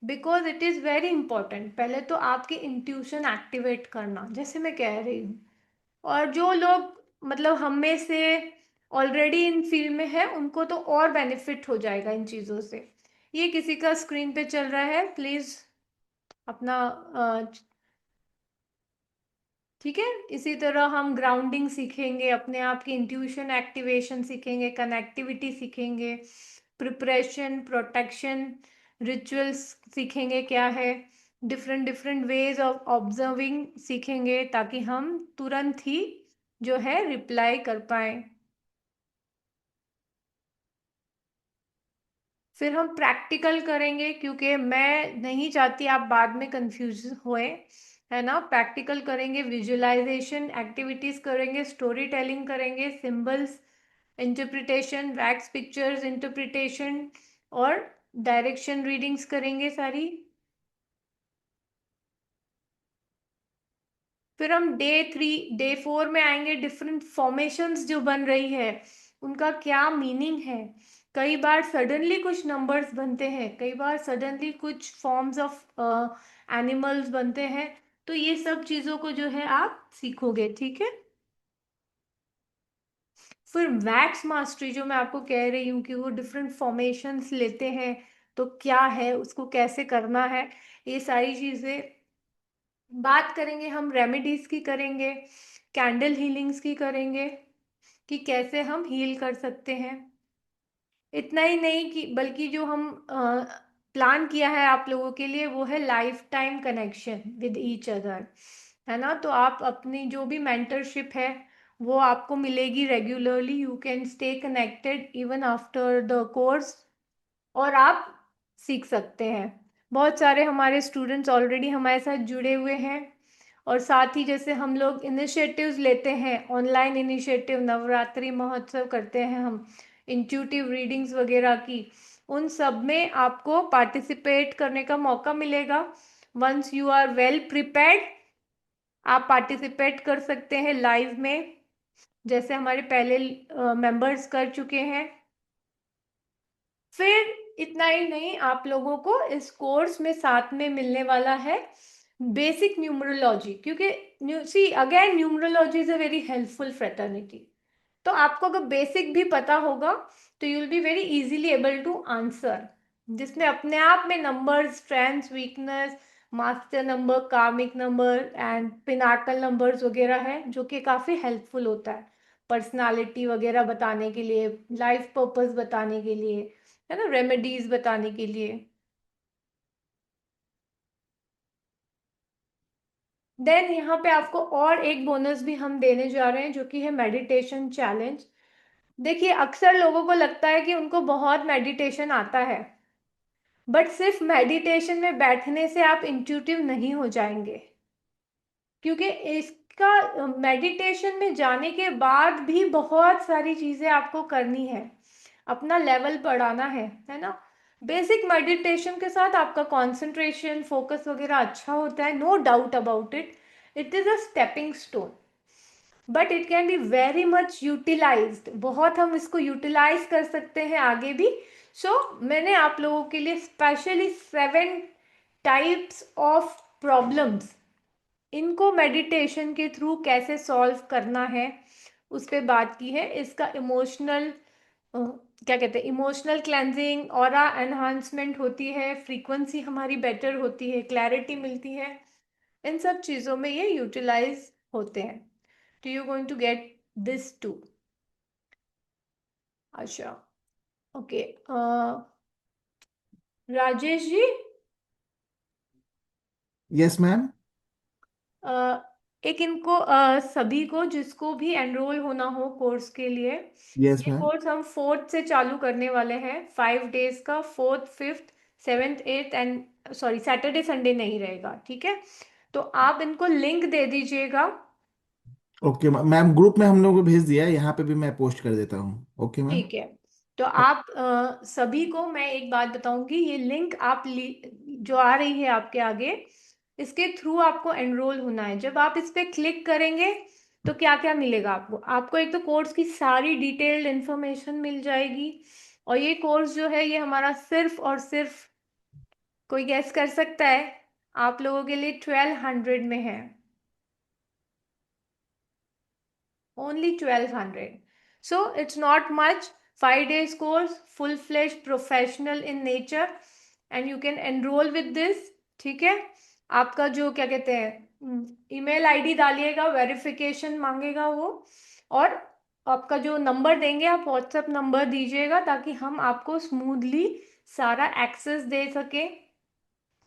[SPEAKER 1] Because it is very important. पहले तो आपकी इंट्यूशन एक्टिवेट करना, जैसे मैं कह रही हूँ. और जो लोग मतलब हम में से ऑलरेडी इन फील्ड में है उनको तो और बेनिफिट हो जाएगा इन चीज़ों से. ये किसी का स्क्रीन पे चल रहा है, प्लीज़ अपना ठीक है. इसी तरह हम ग्राउंडिंग सीखेंगे, अपने आप की इंट्यूशन एक्टिवेशन सीखेंगे, कनेक्टिविटी सीखेंगे, प्रिपरेशन, प्रोटेक्शन, रिचुअल्स सीखेंगे क्या है, different different ways of observing सीखेंगे ताकि हम तुरंत ही जो है रिप्लाई कर पाए. फिर हम प्रैक्टिकल करेंगे क्योंकि मैं नहीं चाहती आप बाद में कंफ्यूज होए, है ना. प्रैक्टिकल करेंगे, विजुअलाइजेशन एक्टिविटीज करेंगे, स्टोरी टेलिंग करेंगे, symbols interpretation, wax pictures interpretation और डायरेक्शन रीडिंग्स करेंगे सारी. फिर हम डे 4 में आएंगे, डिफरेंट फॉर्मेशंस जो बन रही है उनका क्या मीनिंग है. कई बार सडनली कुछ नंबर्स बनते हैं, कई बार सडनली कुछ फॉर्म्स ऑफ एनिमल्स बनते हैं. तो ये सब चीज़ों को जो है आप सीखोगे. ठीक है. फिर वैक्स मास्टरी जो मैं आपको कह रही हूँ कि वो डिफरेंट फॉर्मेशंस लेते हैं, तो क्या है उसको कैसे करना है, ये सारी चीज़ें बात करेंगे. हम रेमेडीज की करेंगे, कैंडल हीलिंग्स की करेंगे कि कैसे हम हील कर सकते हैं. इतना ही नहीं कि बल्कि जो हम प्लान किया है आप लोगों के लिए वो है life time connection with each other, है ना. तो आप अपनी जो भी मेंटरशिप है वो आपको मिलेगी regularly. You can stay connected even after the course और आप सीख सकते हैं. बहुत सारे हमारे स्टूडेंट्स ऑलरेडी हमारे साथ जुड़े हुए हैं. और साथ ही जैसे हम लोग इनिशिएटिव्स लेते हैं, ऑनलाइन इनिशिएटिव, नवरात्रि महोत्सव करते हैं हम, इंट्यूटिव रीडिंग्स वगैरह की, उन सब में आपको पार्टिसिपेट करने का मौका मिलेगा। Once you are well prepared, आप पार्टिसिपेट कर सकते हैं लाइव में, जैसे हमारे पहले मेंबर्स कर चुके हैं। फिर इतना ही नहीं, आप लोगों को इस कोर्स में साथ में मिलने वाला है बेसिक न्यूमरोलॉजी, क्योंकि see again numerology is a very helpful fraternity. तो आपको अगर बेसिक भी पता होगा तो you will be very easily able to answer, जिसमें अपने आप में number, strength, weakness, master number, karmic number and pinnacle numbers वगैरह है, जो कि काफ़ी हेल्पफुल होता है पर्सनालिटी वगैरह बताने के लिए, लाइफ पर्पस बताने के लिए, है ना, रेमेडीज बताने के लिए। देन यहाँ पे आपको और एक बोनस भी हम देने जा रहे हैं, जो कि है मेडिटेशन चैलेंज। देखिए, अक्सर लोगों को लगता है कि उनको बहुत मेडिटेशन आता है, बट सिर्फ मेडिटेशन में बैठने से आप इंट्यूटिव नहीं हो जाएंगे, क्योंकि इसका मेडिटेशन में जाने के बाद भी बहुत सारी चीज़ें आपको करनी है, अपना लेवल बढ़ाना है ना। बेसिक मेडिटेशन के साथ आपका कंसंट्रेशन, फोकस वगैरह अच्छा होता है, no doubt about it. It is a stepping stone, but it can be very much utilized, बहुत हम इसको यूटिलाइज कर सकते हैं आगे भी। सो मैंने आप लोगों के लिए स्पेशली 7 टाइप्स ऑफ प्रॉब्लम्स, इनको मेडिटेशन के थ्रू कैसे सॉल्व करना है उस पर बात की है। इसका इमोशनल क्या कहते हैं, इमोशनल क्लेंजिंग, ऑरा एनहांसमेंट होती है, फ्रीक्वेंसी हमारी बेटर होती है, क्लैरिटी मिलती है, इन सब चीज़ों में ये यूटिलाइज होते हैं। तो you going to get this too. अच्छा, okay, Rajesh ji,
[SPEAKER 3] yes ma'am.
[SPEAKER 1] अ, एक इनको सभी को जिसको भी एनरोल होना हो कोर्स के लिए,
[SPEAKER 3] यस
[SPEAKER 1] ये
[SPEAKER 3] मैम।
[SPEAKER 1] कोर्स हम 4th से चालू करने वाले हैं, 5 डेज का, 4th, 5th, 7th, 8th and sorry Saturday Sunday नहीं रहेगा, ठीक है। तो आप इनको लिंक दे दीजिएगा।
[SPEAKER 3] ओके मैम, ग्रुप में हम लोगों को भेज दिया है, यहाँ पे भी मैं पोस्ट कर देता हूँ। Okay ma'am.
[SPEAKER 1] ठीक है, तो आप सभी को मैं एक बात बताऊंगी, ये लिंक आप जो आ रही है आपके आगे, इसके थ्रू आपको एनरोल होना है। जब आप इस पे क्लिक करेंगे तो क्या क्या मिलेगा आपको, आपको एक तो कोर्स की सारी डिटेल्ड इंफॉर्मेशन मिल जाएगी, और ये कोर्स जो है ये हमारा सिर्फ और सिर्फ, कोई गैस कर सकता है, आप लोगों के लिए 1200 में है, only 1200. So it's not much. 5 days course, full fledged professional in nature, and you can enroll with this. ठीक है, आपका जो क्या कहते हैं ईमेल आईडी डालिएगा, वेरिफिकेशन मांगेगा वो, और आपका जो नंबर देंगे आप व्हाट्सएप नंबर दीजिएगा, ताकि हम आपको स्मूथली सारा एक्सेस दे सके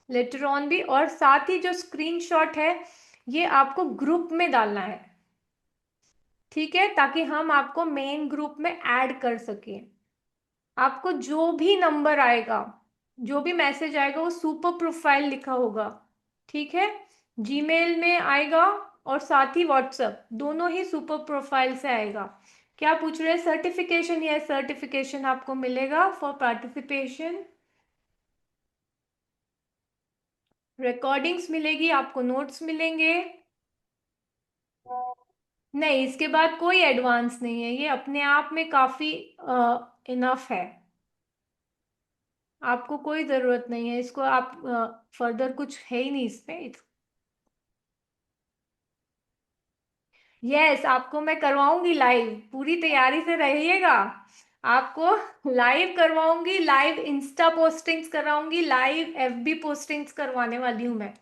[SPEAKER 1] लेटर ऑन भी। और साथ ही जो स्क्रीनशॉट है ये आपको ग्रुप में डालना है, ठीक है, ताकि हम आपको मेन ग्रुप में ऐड कर सकें। आपको जो भी नंबर आएगा, जो भी मैसेज आएगा, वो सुपर प्रोफाइल लिखा होगा, ठीक है, जीमेल में आएगा और साथ ही व्हाट्सएप, दोनों ही सुपर प्रोफाइल से आएगा। क्या पूछ रहे हैं, सर्टिफिकेशन? या सर्टिफिकेशन आपको मिलेगा फॉर पार्टिसिपेशन, रिकॉर्डिंग्स मिलेगी आपको, नोट्स मिलेंगे। नहीं, इसके बाद कोई एडवांस नहीं है, ये अपने आप में काफी इनफ है, आपको कोई ज़रूरत नहीं है इसको, आप फर्दर कुछ है ही नहीं इसमें। यस, आपको मैं करवाऊंगी लाइव, पूरी तैयारी से रहिएगा। आपको लाइव करवाऊंगी, लाइव इंस्टा पोस्टिंग्स कराऊंगी, लाइव एफबी पोस्टिंग्स करवाने वाली हूँ मैं,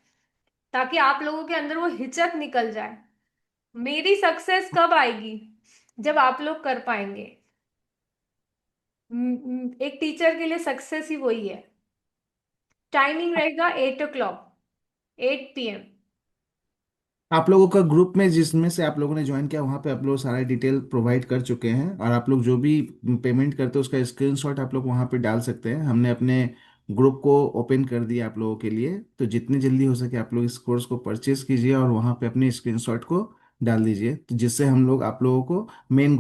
[SPEAKER 1] ताकि आप लोगों के अंदर वो हिचक निकल जाए। मेरी सक्सेस कब आएगी? जब आप लोग कर पाएंगे। एक टीचर के लिए सक्सेस ही वही है। टाइमिंग रहेगा 8 o'clock, 8 PM।
[SPEAKER 3] आप लोगों का ग्रुप में जिसमें से आप लोगों ने ज्वाइन किया, वहाँ पे आप लोग सारा डिटेल प्रोवाइड कर चुके हैं, और आप लोग जो भी पेमेंट करते हो उसका स्क्रीनशॉट आप लोग वहाँ पे डाल सकते हैं। हमने अपने ग्रुप को ओपन कर दिया आप लोगों के लिए, तो जितनी जल्दी हो सके आप लोग इस कोर्स को परचेज कीजिए और वहाँ पे अपने स्क्रीनशॉट को डाल दीजिए, तो जिससे हम लोग आप लोगों को मेन